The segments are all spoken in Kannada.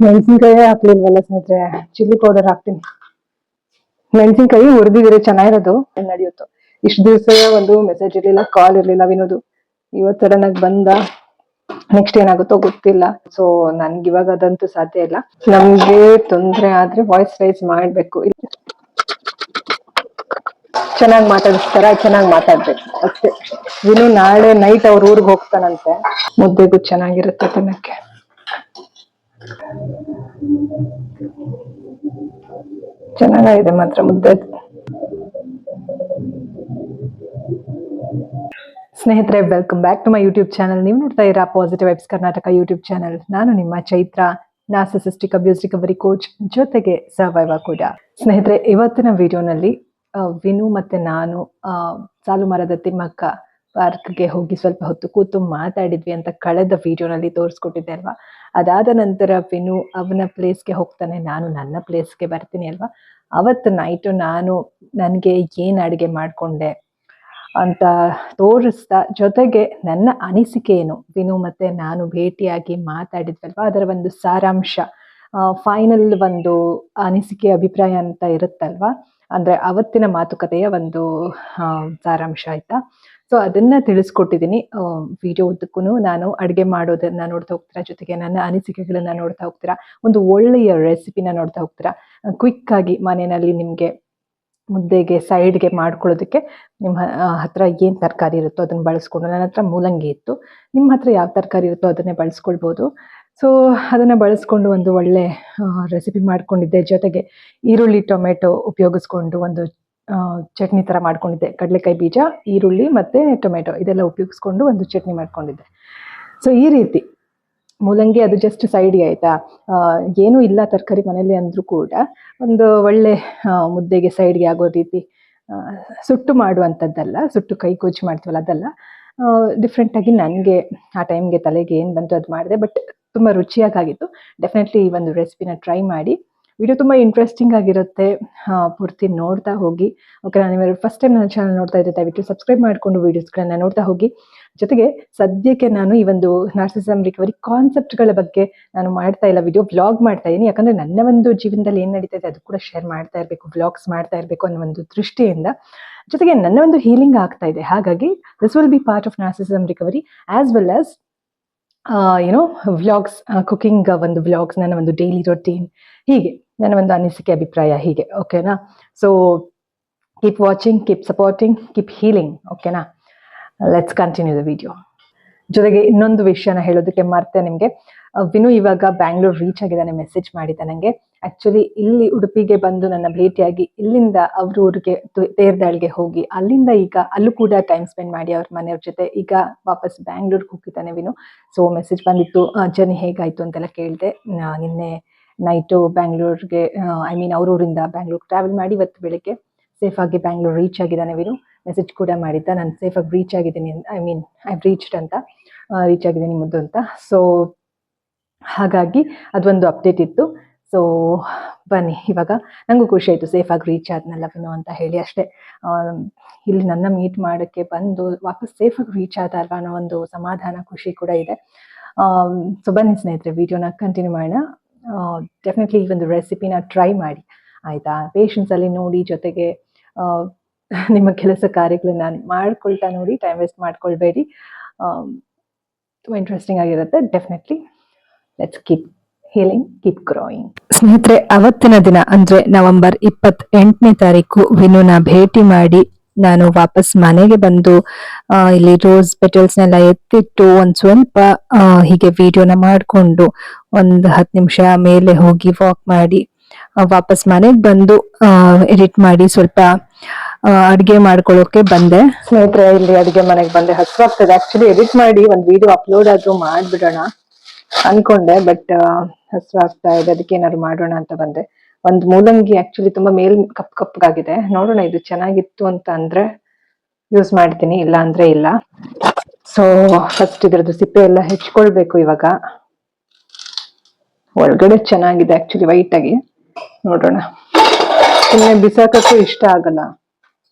ಮೆಣಸಿನ್ಕಾಯಿ ಹಾಕ್ಲಿಲ್ವಲ್ಲ ಸ್ನೇಹಿತರೆ, ಚಿಲ್ಲಿ ಪೌಡರ್ ಹಾಕ್ತೀನಿ. ಮೆಣಸಿನ್ಕಾಯಿ ಹುರಿದಿದ್ರೆ ಚೆನ್ನಾಗಿರೋದು, ನಡೆಯುತ್ತೋ. ಇಷ್ಟು ದಿವಸ ಒಂದು ಮೆಸೇಜ್ ಇರ್ಲಿಲ್ಲ, ಕಾಲ್ ಇರ್ಲಿಲ್ಲ ವಿನೋದು. ಇವತ್ತು ಸಡನ್ ಆಗಿ ಬಂದ. ನೆಕ್ಸ್ಟ್ ಏನಾಗುತ್ತೋ ಗೊತ್ತಿಲ್ಲ. ಸೊ ನನ್ಗೆ ಇವಾಗ ಅದಂತೂ ಸಾಧ್ಯ ಇಲ್ಲ. ನಮ್ಗೆ ತೊಂದ್ರೆ ಆದ್ರೆ ವಾಯ್ಸ್ ರೈಸ್ ಮಾಡ್ಬೇಕು. ಚೆನ್ನಾಗಿ ಮಾತಾಡಿಸ್ತಾರ, ಚೆನ್ನಾಗಿ ಮಾತಾಡ್ಬೇಕು ಅಷ್ಟೇ. ವಿನು ನಾಳೆ ನೈಟ್ ಅವ್ರ ಊರಿಗೆ ಹೋಗ್ತಾನಂತೆ. ಮುದ್ದೆಗೂ ಚೆನ್ನಾಗಿರುತ್ತೆ ತಿನ್ನಕ್ಕೆ. ಚೆನ್ನಾಗಿದೆ ಮಾತ್ರ ಮುದ್ದೆ. ಸ್ನೇಹಿತರೆ, welcome back to my YouTube channel. ನೀವು ನೋಡ್ತಾ ಇರಾ positive vibes Karnataka YouTube channel. ನಾನು ನಿಮ್ಮ Chaitra, narcissistic abuse recovery coach, ಜೊತೆಗೆ ಸರ್ವೈವರ್ ಕೂಡ. ಸ್ನೇಹಿತರೆ, ಇವತ್ತಿನ ವಿಡಿಯೋನಲ್ಲಿ ವಿನು ಮತ್ತೆ ನಾನು ಸಾಲು ಮರದ ತಿಮ್ಮಕ್ಕ ಪಾರ್ಕ್ಗೆ ಹೋಗಿ ಸ್ವಲ್ಪ ಹೊತ್ತು ಕೂತು ಮಾತಾಡಿದ್ವಿ ಅಂತ ಕಳೆದ ವಿಡಿಯೋನಲ್ಲಿ ತೋರಿಸ್ಕೊಟ್ಟಿದ್ದೆ ಅಲ್ವಾ. ಅದಾದ ನಂತರ ವಿನು ಅವನ ಪ್ಲೇಸ್ಗೆ ಹೋಗ್ತಾನೆ, ನಾನು ನನ್ನ ಪ್ಲೇಸ್ಗೆ ಬರ್ತೀನಿ ಅಲ್ವಾ. ಅವತ್ತು ನೈಟು ನಾನು ನನಗೆ ಏನು ಅಡುಗೆ ಮಾಡಿಕೊಂಡೆ ಅಂತ ತೋರಿಸ್ತಾ, ಜೊತೆಗೆ ನನ್ನ ಅನಿಸಿಕೆ ಏನು, ವಿನು ಮತ್ತೆ ನಾನು ಭೇಟಿಯಾಗಿ ಮಾತಾಡಿದ್ವಲ್ವ ಅದರ ಒಂದು ಸಾರಾಂಶ, ಫೈನಲ್ ಒಂದು ಅನಿಸಿಕೆ ಅಭಿಪ್ರಾಯ ಅಂತ ಇರುತ್ತಲ್ವಾ, ಅಂದ್ರೆ ಅವತ್ತಿನ ಮಾತುಕತೆಯ ಒಂದು ಸಾರಾಂಶ ಆಯ್ತಾ. ಸೊ ಅದನ್ನ ತಿಳಿಸ್ಕೊಟ್ಟಿದ್ದೀನಿ. ವಿಡಿಯೋ ಉದ್ದಕ್ಕೂ ನಾನು ಅಡುಗೆ ಮಾಡೋದನ್ನ ನೋಡ್ತಾ ಹೋಗ್ತೀರಾ, ಜೊತೆಗೆ ನನ್ನ ಅನಿಸಿಕೆಗಳನ್ನ ನೋಡ್ತಾ ಹೋಗ್ತೀರಾ, ಒಂದು ಒಳ್ಳೆಯ ರೆಸಿಪಿನ ನೋಡ್ತಾ ಹೋಗ್ತೀರಾ. ಕ್ವಿಕ್ ಆಗಿ ಮನೆಯಲ್ಲಿ ನಿಮಗೆ ಮುದ್ದೆಗೆ ಸೈಡ್ಗೆ ಮಾಡ್ಕೊಳ್ಳೋದಕ್ಕೆ ನಿಮ್ಮ ಹತ್ರ ಏನು ತರಕಾರಿ ಇರುತ್ತೋ ಅದನ್ನು ಬಳಸ್ಕೊಂಡು, ನನ್ನ ಹತ್ರ ಮೂಲಂಗಿ ಇತ್ತು, ನಿಮ್ಮ ಹತ್ರ ಯಾವ ತರಕಾರಿ ಇರುತ್ತೋ ಅದನ್ನೇ ಬಳಸ್ಕೊಳ್ಬೋದು. ಸೊ ಅದನ್ನು ಬಳಸ್ಕೊಂಡು ಒಂದು ಒಳ್ಳೆ ರೆಸಿಪಿ ಮಾಡ್ಕೊಂಡಿದ್ದೆ. ಜೊತೆಗೆ ಈರುಳ್ಳಿ ಟೊಮೆಟೊ ಉಪಯೋಗಿಸ್ಕೊಂಡು ಒಂದು ಚಟ್ನಿ ಥರ ಮಾಡ್ಕೊಂಡಿದ್ದೆ. ಕಡಲೆಕಾಯಿ ಬೀಜ, ಈರುಳ್ಳಿ ಮತ್ತು ಟೊಮೆಟೊ ಇದೆಲ್ಲ ಉಪಯೋಗಿಸ್ಕೊಂಡು ಒಂದು ಚಟ್ನಿ ಮಾಡ್ಕೊಂಡಿದ್ದೆ. ಸೊ ಈ ರೀತಿ ಮೂಲಂಗಿ ಅದು ಜಸ್ಟ್ ಸೈಡ್ಗೆ ಆಯಿತಾ. ಏನೂ ಇಲ್ಲ ತರಕಾರಿ ಮನೇಲಿ ಅಂದರೂ ಕೂಡ ಒಂದು ಒಳ್ಳೆ ಮುದ್ದೆಗೆ ಸೈಡ್ಗೆ ಆಗೋ ರೀತಿ ಸುಟ್ಟು ಮಾಡುವಂಥದ್ದಲ್ಲ, ಸುಟ್ಟು ಕೈ ಕೊಚ್ಚಿ ಮಾಡ್ತೀವಲ್ಲ ಅದಲ್ಲ, ಡಿಫ್ರೆಂಟಾಗಿ ನನಗೆ ಆ ಟೈಮ್ಗೆ ತಲೆಗೆ ಏನು ಬಂತು ಅದು ಮಾಡಿದೆ. ಬಟ್ ತುಂಬ ರುಚಿಯಾಗಿತ್ತು. ಡೆಫಿನೆಟ್ಲಿ ಈ ಒಂದು ರೆಸಿಪಿನ ಟ್ರೈ ಮಾಡಿ. ವಿಡಿಯೋ ತುಂಬ ಇಂಟ್ರೆಸ್ಟಿಂಗ್ ಆಗಿರುತ್ತೆ, ಪೂರ್ತಿ ನೋಡ್ತಾ ಹೋಗಿ. ಓಕೆ, ನಾನು ನಿಮಗೆ ಫಸ್ಟ್ ಟೈಮ್ ನನ್ನ ಚಾನಲ್ ನೋಡ್ತಾ ಇದ್ದೆ, ದಯವಿಟ್ಟು ಸಬ್ಸ್ಕ್ರೈಬ್ ಮಾಡಿಕೊಂಡು ವೀಡಿಯೋಸ್ಗಳನ್ನ ನೋಡ್ತಾ ಹೋಗಿ. ಜೊತೆಗೆ ಸದ್ಯಕ್ಕೆ ನಾನು ಈ ಒಂದು ನಾರ್ಸಿಸಮ್ ರಿಕವರಿ ಕಾನ್ಸೆಪ್ಟ್ಗಳ ಬಗ್ಗೆ ನಾನು ಮಾಡ್ತಾ ಇಲ್ಲ, ವಿಡಿಯೋ ವ್ಲಾಗ್ ಮಾಡ್ತಾ ಇದ್ದೀನಿ. ಯಾಕಂದರೆ ನನ್ನ ಒಂದು ಜೀವನದಲ್ಲಿ ಏನು ನಡೀತಾ ಇದೆ ಅದು ಕೂಡ ಶೇರ್ ಮಾಡ್ತಾ ಇರಬೇಕು, ವ್ಲಾಗ್ಸ್ ಮಾಡ್ತಾ ಇರಬೇಕು ಅನ್ನೋ ಒಂದು ದೃಷ್ಟಿಯಿಂದ. ಜೊತೆಗೆ ನನ್ನ ಒಂದು ಹೀಲಿಂಗ್ ಆಗ್ತಾ ಇದೆ. ಹಾಗಾಗಿ this will be part of narcissism recovery as well as ಏನೋ ವ್ಲಾಗ್ಸ್, ಕುಕಿಂಗ್ ಒಂದು ವ್ಲಾಗ್ಸ್, ನನ್ನ ಒಂದು ಡೈಲಿ ರೊಟೀನ್, ಹೀಗೆ ನನ್ನ ಒಂದು ಅನಿಸಿಕೆ ಅಭಿಪ್ರಾಯ ಹೀಗೆ. ಓಕೆನಾ? So keep watching, keep supporting, keep healing. ಓಕೆನಾ? Let's continue the video. ಜೊತೆಗೆ ಇನ್ನೊಂದು ವಿಷಯನ ಹೇಳೋದಕ್ಕೆ ಮರ್ತೆ ನಿಮಗೆ, ವಿನು ಇವಾಗ ಬ್ಯಾಂಗ್ಳೂರ್ ರೀಚ್ ಆಗಿದ್ದಾನೆ. ಮೆಸೇಜ್ ಮಾಡಿದ್ದ ನನಗೆ. ಆ್ಯಕ್ಚುಲಿ ಇಲ್ಲಿ ಉಡುಪಿಗೆ ಬಂದು ನನ್ನ ಭೇಟಿಯಾಗಿ ಇಲ್ಲಿಂದ ಅವ್ರ ಊರಿಗೆ ತೇರ್ದಾಳ್ಗೆ ಹೋಗಿ ಅಲ್ಲಿಂದ ಈಗ ಅಲ್ಲೂ ಕೂಡ ಟೈಮ್ ಸ್ಪೆಂಡ್ ಮಾಡಿ ಅವ್ರ ಮನೆಯವ್ರ ಜೊತೆ ಈಗ ವಾಪಸ್ ಬ್ಯಾಂಗ್ಳೂರ್ಗೆ ಹೋಗಿದ್ದಾನೆ ವಿನು. ಸೊ ಮೆಸೇಜ್ ಬಂದಿತ್ತು, ಜರ್ನಿ ಹೇಗಾಯಿತು ಅಂತೆಲ್ಲ ಕೇಳಿದೆ. ನಿನ್ನೆ ನೈಟು ಬ್ಯಾಂಗ್ಳೂರ್ಗೆ ಅವ್ರ ಊರಿಂದ ಬ್ಯಾಂಗ್ಳೂರ್ಗೆ ಟ್ರಾವೆಲ್ ಮಾಡಿ ಇವತ್ತು ಬೆಳಿಗ್ಗೆ ಸೇಫಾಗಿ ಬ್ಯಾಂಗ್ಳೂರ್ ರೀಚ್ ಆಗಿದ್ದಾನೆ ವಿನು. ಮೆಸೇಜ್ ಕೂಡ ಮಾಡಿದ್ದ, ನಾನು ಸೇಫಾಗಿ ರೀಚ್ ಆಗಿದ್ದೀನಿ, ಐ ರೀಚ್ಡ್ ಅಂತ, ರೀಚ್ ಆಗಿದ್ದೀನಿ ಮುದ್ದು ಅಂತ. ಸೊ ಹಾಗಾಗಿ ಅದೊಂದು ಅಪ್ಡೇಟ್ ಇತ್ತು. ಸೊ ಬನ್ನಿ, ಇವಾಗ ನನಗೂ ಖುಷಿ ಆಯಿತು ಸೇಫಾಗಿ ರೀಚ್ ಆದ್ನಲ್ಲ ವಿನು ಅಂತ ಹೇಳಿ ಅಷ್ಟೇ. ಇಲ್ಲಿ ನನ್ನ ಮೀಟ್ ಮಾಡೋಕ್ಕೆ ಬಂದು ವಾಪಸ್ ಸೇಫಾಗಿ ರೀಚ್ ಆದ ಅಲ್ವಾ ಅನ್ನೋ ಒಂದು ಸಮಾಧಾನ, ಖುಷಿ ಕೂಡ ಇದೆ. ಸೊ ಬನ್ನಿ ಸ್ನೇಹಿತರೆ, ವಿಡಿಯೋನ ಕಂಟಿನ್ಯೂ ಮಾಡೋಣ. ಡೆಫಿನೆಟ್ಲಿ ಈ ಒಂದು ರೆಸಿಪಿನ ಟ್ರೈ ಮಾಡಿ ಆಯಿತಾ. ಪೇಷನ್ಸಲ್ಲಿ ನೋಡಿ, ಜೊತೆಗೆ ನಿಮ್ಮ ಕೆಲಸ ಕಾರ್ಯಗಳನ್ನ ಮಾಡ್ಕೊಳ್ತಾ ನೋಡಿ, ಟೈಮ್ ವೇಸ್ಟ್ ಮಾಡ್ಕೊಳ್ಬೇಡಿ. ತುಂಬ ಇಂಟ್ರೆಸ್ಟಿಂಗ್ ಆಗಿರುತ್ತೆ. Definitely let's keep healing, keep growing. ಸ್ನೇಹಿತರೆ, ಅವತ್ತಿನ ದಿನ ಅಂದರೆ ನವೆಂಬರ್ 28ನೇ ತಾರೀಕು ವಿನುನ ಭೇಟಿ ಮಾಡಿ ನಾನು ವಾಪಸ್ ಮನೆಗೆ ಬಂದು ಇಲ್ಲಿ ರೋಸ್ ಪೆಟಲ್ಸ್ನೆಲ್ಲ ಎತ್ತಿಟ್ಟು ಒಂದು ಸ್ವಲ್ಪ ಹೀಗೆ ವಿಡಿಯೋನ ಮಾಡಿಕೊಂಡು ಒಂದು 10 ನಿಮಿಷ ಮೇಲೆ ಹೋಗಿ ವಾಕ್ ಮಾಡಿ ವಾಪಸ್ ಮನೆಗೆ ಬಂದು ಎಡಿಟ್ ಮಾಡಿ ಸ್ವಲ್ಪ ಅಡುಗೆ ಮಾಡ್ಕೊಳ್ಳೋಕೆ ಬಂದೆ. ಸ್ನೇಹಿತರೆ, ಇಲ್ಲಿ ಅಡುಗೆ ಮನೆಗೆ ಬಂದೆ. ಹಸುವಾಗ್ತದೆ. ಆಕ್ಚುಲಿ ಎಡಿಟ್ ಮಾಡಿ ಒಂದು ವಿಡಿಯೋ ಅಪ್ಲೋಡ್ ಆದ್ರೂ ಮಾಡ್ಬಿಡೋಣ ಅನ್ಕೊಂಡೆ, ಬಟ್ ಹಸುವಾಗ್ತಾ ಇದೆ, ಅದಕ್ಕೆ ಏನಾದ್ರು ಮಾಡೋಣ ಅಂತ ಬಂದೆ. ಒಂದು ಮೂಲಂಗಿ ಆಕ್ಚುಲಿ ತುಂಬಾ ಕಪ್ಪಗಾಗಿದೆ. ನೋಡೋಣ, ಇದು ಚೆನ್ನಾಗಿತ್ತು ಅಂತ ಅಂದ್ರೆ ಯೂಸ್ ಮಾಡ್ತೀನಿ, ಇಲ್ಲ ಅಂದ್ರೆ ಇಲ್ಲ. ಸೊ ಫಸ್ಟ್ ಇದ್ರದ್ದು ಸಿಪ್ಪೆ ಎಲ್ಲ ಹೆಚ್ಕೊಳ್ಬೇಕು. ಇವಾಗ ಒಳಗಡೆ ಚೆನ್ನಾಗಿದೆ ಆಕ್ಚುಲಿ ವೈಟ್ ಆಗಿ. ನೋಡೋಣ, ಸುಮ್ಮನೆ ಬಿಸಾಕಕ್ಕೂ ಇಷ್ಟ ಆಗಲ್ಲ.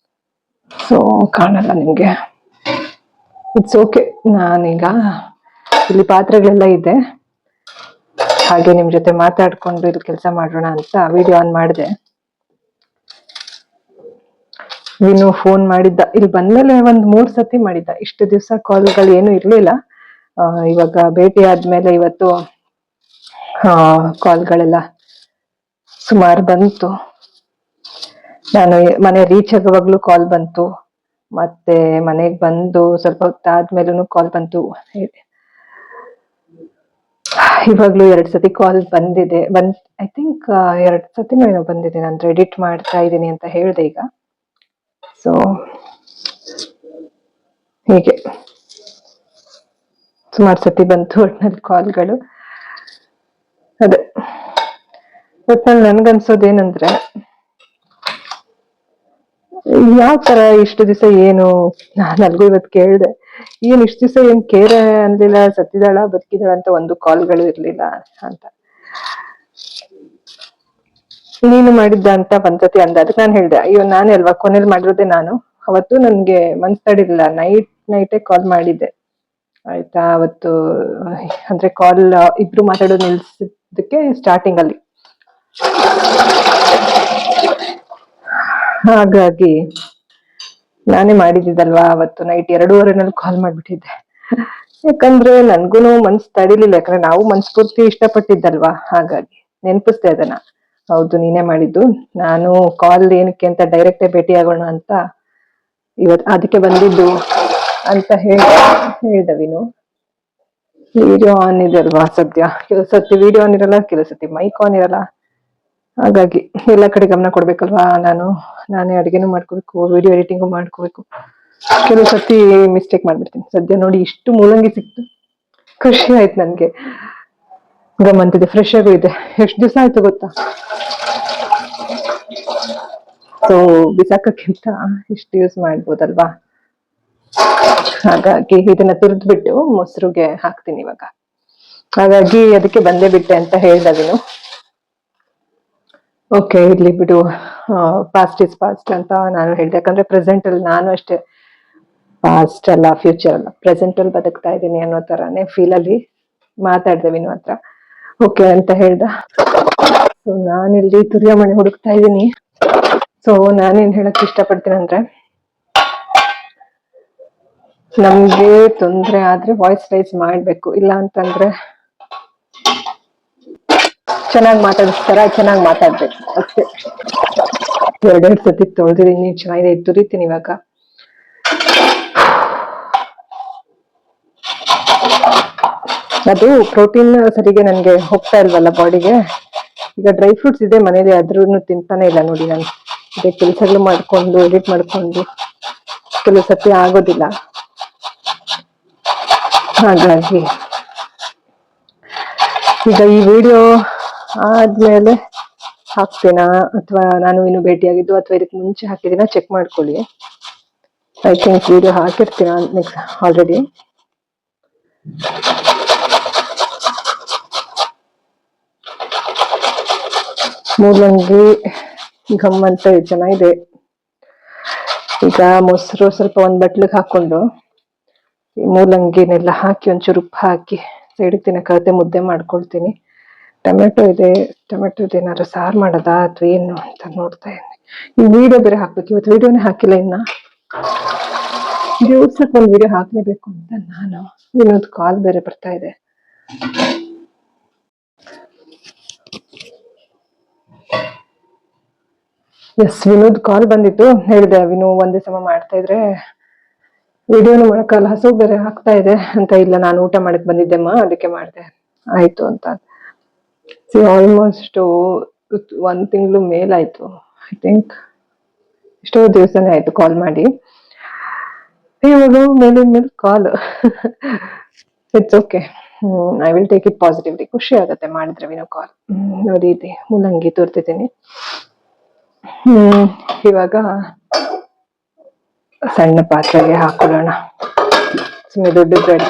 ಸೊ ಕಾಣಲ್ಲ ನಿಮ್ಗೆ, ಇಟ್ಸ್ ಓಕೆ. ನಾನೀಗ ಇಲ್ಲಿ ಪಾತ್ರೆಗಳೆಲ್ಲ ಇದೆ, ಹಾಗೆ ನಿಮ್ ಜೊತೆ ಮಾತಾಡ್ಕೊಂಡು ಇಲ್ಲಿ ಕೆಲಸ ಮಾಡೋಣ ಅಂತ ವಿಡಿಯೋ ಆನ್ ಮಾಡಿದೆ. ವಿನು ಫೋನ್ ಮಾಡಿದ್ದ, ಇಲ್ಲಿ ಬಂದ್ಮೇಲೆ ಒಂದ್ 3 ಸತಿ ಮಾಡಿದ್ದ. ಇಷ್ಟು ದಿವಸ ಕಾಲ್ಗಳು ಏನು ಇರ್ಲಿಲ್ಲ. ಇವಾಗ ಭೇಟಿ ಆದ್ಮೇಲೆ ಇವತ್ತು ಕಾಲ್ಗಳೆಲ್ಲ ಸುಮಾರು ಬಂತು. ನಾನು ಮನೆ ರೀಚ್ ಆಗುವಾಗ್ಲೂ ಕಾಲ್ ಬಂತು, ಮತ್ತೆ ಮನೆಗ್ ಬಂದು ಸ್ವಲ್ಪ ಹೊತ್ತಾದ್ಮೇಲೂ ಕಾಲ್ ಬಂತು. ಇವಾಗ್ಲೂ 2 ಸತಿ ಕಾಲ್ ಬಂದಿದೆ. ಐ ಥಿಂಕ್ 2 ಸತಿನೂ ಏನೋ ಬಂದಿದೆ. ನಾನು ಎಡಿಟ್ ಮಾಡ್ತಾ ಇದ್ದೀನಿ ಅಂತ ಹೇಳ್ದೆ ಈಗ. ಸೊ ಹೀಗೆ ಸುಮಾರು ಸತಿ ಬಂತು ಒಟ್ನಲ್ಲಿ ಕಾಲ್ಗಳು. ಅದೇ ಒಟ್ನಲ್ಲಿ ನನ್ಗನ್ಸೋದೇನಂದ್ರೆ, ಯಾವ ತರ ಇಷ್ಟು ದಿವಸ ಏನು, ನನಗೂ ಇವತ್ತು ಕೇಳ್ದೆ, ಏನ್ ಇಷ್ಟು ದಿವಸ ಏನ್ ಕೇರ್ ಅನ್ಲಿಲ್ಲ, ಸತ್ತಿದಾಳ ಬದುಕಿದಾಳ ಅಂತ ಒಂದು ಕಾಲ್ಗಳು ಇರ್ಲಿಲ್ಲ ಅಂತ. ನೀನು ಮಾಡಿದ್ದ ಅಂತ ಒಂದ್ಸತಿ ಅಂದ. ಅದಕ್ಕೆ ನಾನು ಹೇಳ್ದೆ, ಅಯ್ಯೋ ನಾನೇ ಅಲ್ವಾ ಕೊನೆಯಲ್ಲಿ ಮಾಡಿರೋದೇ ನಾನು. ಅವತ್ತು ನನ್ಗೆ ಮನ್ಸ್ ತಡಿಲಿಲ್ಲ, ನೈಟೇ ಕಾಲ್ ಮಾಡಿದ್ದೆ ಆಯ್ತಾ. ಅವತ್ತು ಅಂದ್ರೆ ಕಾಲ್ ಇಬ್ರು ಮಾತಾಡೋದು ನಿಲ್ಸಿದ್ದಕ್ಕೆ ಸ್ಟಾರ್ಟಿಂಗ್ ಅಲ್ಲಿ, ಹಾಗಾಗಿ ನಾನೇ ಮಾಡಿದ್ದಿದ್ದಲ್ವಾ. ಅವತ್ತು ನೈಟ್ 2:30 ಕಾಲ್ ಮಾಡ್ಬಿಟ್ಟಿದ್ದೆ. ಯಾಕಂದ್ರೆ ನನ್ಗೂನು ಮನ್ಸ್ ತಡಿಲಿಲ್ಲ, ಯಾಕಂದ್ರೆ ನಾವು ಮನ್ಸ್ಪೂರ್ತಿ ಇಷ್ಟಪಟ್ಟಿದ್ದಲ್ವಾ. ಹಾಗಾಗಿ ನೆನ್ಪಿಸ್ದೆ ಅದನ್ನ, ಹೌದು ನೀನೇ ಮಾಡಿದ್ದು, ನಾನು ಕಾಲ್ ಏನಕ್ಕೆ ಅಂತ ಡೈರೆಕ್ಟೇ ಭೇಟಿ ಆಗೋಣ ಅಂತ ಅದಕ್ಕೆ ಬಂದಿದ್ದು ಅಂತ ಹೇಳ್ದ ವಿನು. ವಿಡಿಯೋ ಆನ್ ಇದೆ ಅಲ್ವಾ ಸದ್ಯ. ಕೆಲವು ಸತಿ ವಿಡಿಯೋ ಆನ್ ಇರಲ್ಲ, ಕೆಲವು ಸತಿ ಮೈಕ್ ಆನ್ ಇರಲ್ಲ. ಹಾಗಾಗಿ ಎಲ್ಲ ಕಡೆ ಗಮನ ಕೊಡ್ಬೇಕಲ್ವಾ. ನಾನೇ ಅಡಿಗೆನೂ ಮಾಡ್ಕೋಬೇಕು, ವಿಡಿಯೋ ಎಡಿಟಿಂಗು ಮಾಡ್ಕೋಬೇಕು. ಕೆಲವು ಸತಿ ಮಿಸ್ಟೇಕ್ ಮಾಡ್ಬಿಡ್ತೀನಿ. ಸದ್ಯ ನೋಡಿ ಇಷ್ಟು ಮೂಲಂಗಿ ಸಿಕ್ತು, ಖುಷಿ ಆಯ್ತು ನನ್ಗೆ. ಗಮ್ಮಂತಿದೆ, ಫ್ರೆಶ್ ಆಗೂ ಇದೆ. ಎಷ್ಟು ದಿವಸ ಆಯ್ತು ಗೊತ್ತಾ. ಸೊ ಬಿಸಾಕಕ್ಕಿಂತ ಇಷ್ಟು ಯೂಸ್ ಮಾಡ್ಬೋದಲ್ವಾ. ಹಾಗಾಗಿ ಇದನ್ನ ತುರಿದ್ಬಿಟ್ಟು ಮೊಸರುಗೆ ಹಾಕ್ತೀನಿ ಇವಾಗ. ಹಾಗಾಗಿ ಅದಕ್ಕೆ ಬಂದೇ ಬಿಟ್ಟೆ ಅಂತ ಹೇಳ್ದವಿನು. ಓಕೆ ಇರ್ಲಿ ಬಿಡು, ಪಾಸ್ಟ್ ಇಸ್ ಪಾಸ್ಟ್ ಅಂತ ನಾನು ಹೇಳ್ದೆ. ಯಾಕಂದ್ರೆ ಪ್ರೆಸೆಂಟ್ ಅಲ್ಲಿ ನಾನು ಅಷ್ಟೇ, ಪಾಸ್ಟ್ ಅಲ್ಲ ಫ್ಯೂಚರ್ ಅಲ್ಲ, ಪ್ರೆಸೆಂಟ್ ಅಲ್ಲಿ ಬದುಕ್ತಾ ಇದ್ದೀನಿ ಅನ್ನೋ ತರಾನೇ ಫೀಲ್ ಅಲ್ಲಿ ಮಾತಾಡ್ದೆ ವಿನು ಹತ್ರ. ಓಕೆ ಅಂತ ಹೇಳ್ದ. ಸೊ ನಾನಿಲ್ಲಿ ತುರಿಯ ಮಣೆ ಹುಡುಕ್ತಾ ಇದ್ದೀನಿ. ಸೊ ನಾನೇನ್ ಹೇಳಕ್ ಇಷ್ಟಪಡ್ತೀನಿ ಅಂದ್ರೆ, ನಮ್ಗೆ ತೊಂದ್ರೆ ಆದ್ರೆ ವಾಯ್ಸ್ ರೈಸ್ ಮಾಡ್ಬೇಕು, ಇಲ್ಲ ಅಂತಂದ್ರೆ ಚೆನ್ನಾಗಿ ಮಾತಾಡಿಸ್ತಾರ, ಚೆನ್ನಾಗಿ ಮಾತಾಡ್ಬೇಕು ಅಷ್ಟೇ. 2 ಸತಿ ತೊಳೆದಿದ್ದೀನಿ, ಚೆನ್ನಾಗಿದೆ. ತುರಿತೀನಿ ಇವಾಗ. ಅದು ಪ್ರೋಟೀನ್ ಸರಿಗೆ ನನ್ಗೆ ಹೋಗ್ತಾ ಇಲ್ವಲ್ಲ ಬಾಡಿಗೆ. ಈಗ ಡ್ರೈ ಫ್ರೂಟ್ಸ್ ಇದೆ ಮನೇಲಿ, ಆದ್ರೂ ತಿಂತಾನೆ ಇಲ್ಲ ನೋಡಿ. ನಾನು ಇದೇ ಕೆಲಸಗಳು ಮಾಡ್ಕೊಂಡು ಎಡಿಟ್ ಮಾಡ್ಕೊಂಡು ಕೆಲವು ಸತಿ ಆಗೋದಿಲ್ಲ. ಹಾಗಾಗಿ ಈಗ ಈ ವಿಡಿಯೋ ಆದ್ಮೇಲೆ ಹಾಕ್ತೀನಾ, ಅಥವಾ ನಾನು ಇನ್ನು ಭೇಟಿಯಾಗಿದ್ದು ಅಥವಾ ಇದಕ್ಕೆ ಮುಂಚೆ ಹಾಕಿದ್ದೀನ ಚೆಕ್ ಮಾಡ್ಕೊಳ್ಳಿ. ಐ ಥಿಂಕ್ ವಿಡಿಯೋ ಹಾಕಿರ್ತೀನ ನೆಕ್ಸ್ಟ್ ಆಲ್ರೆಡಿ. ಮೂಲಂಗಿ ಗಮ್ಮಂತ ಚೆನ್ನಾಗಿದೆ. ಈಗ ಮೊಸರು ಸ್ವಲ್ಪ ಒಂದ್ ಬಟ್ಲಿಗೆ ಹಾಕೊಂಡು ಈ ಮೂಲಂಗಿನೆಲ್ಲ ಹಾಕಿ ಒಂಚೂರು ಉಪ್ಪು ಹಾಕಿ ಸೈಡಿಗೆ ತಿನ್ನಕತ್ತೆ ಮುದ್ದೆ ಮಾಡ್ಕೊಳ್ತೀನಿ. ಟೊಮೆಟೊ ಇದೆ ಏನಾದ್ರು ಸಾರು ಮಾಡೋದ ಅಥವಾ ಏನು ಅಂತ ನೋಡ್ತಾ ಇದ್ದೀನಿ. ಈ ವಿಡಿಯೋ ಬೇರೆ ಹಾಕ್ಬೇಕು, ಇವತ್ತು ವಿಡಿಯೋನೇ ಹಾಕಿಲ್ಲ. ಇನ್ನ ದಿವ್ಸಕ್ಕೆ ಒಂದು ವಿಡಿಯೋ ಹಾಕ್ಲೇಬೇಕು ಅಂತ ನಾನು. ಇನ್ನೊಂದು ಕಾಲ್ ಬೇರೆ ಬರ್ತಾ ಇದೆ. ಎಸ್, ವಿನೋದ್ ಕಾಲ್ ಬಂದಿತ್ತು. ಹೇಳಿದೆ ವಿನು ಒಂದೇ ಸಮ ಮಾಡ್ತಾ ಇದ್ರೆ ವಿಡಿಯೋನು ಮಾಡಕ್ಕಲ್ಲ, ಹಸು ಬೇರೆ ಆಗ್ತಾ ಇದೆ ಅಂತ. ಇಲ್ಲ ನಾನು ಊಟ ಮಾಡಕ್ ಬಂದಿದ್ದೆಮ್ಮ, ಅದಕ್ಕೆ ಮಾಡಿದೆ. ಆಯ್ತು ಅಂತ. ಆಲ್ಮೋಸ್ಟ್ 1 ತಿಂಗಳು ಮೇಲಾಯ್ತು. ಐ ಥಿಂಕ್ ಎಷ್ಟೋ ದಿವಸನೇ ಆಯ್ತು ಕಾಲ್ ಮಾಡಿ. ಇವಾಗ ಮೇಲಿನ call. It's okay, I will take it positively. ಖುಷಿ ಆಗತ್ತೆ ಮಾಡಿದ್ರೆ ವಿನೋ ಕಾಲ್. ನೋಡಿ ಇದೆ ಮೂಲಂಗಿ ತೋರ್ತಿದ್ದೀನಿ. ಇವಾಗ ಸಣ್ಣ ಪಾತ್ರೆಗೆ ಹಾಕೊಳ್ಳೋಣ. ಸುಮ್ಮನೆ ದೊಡ್ಡ ಬೇಡ.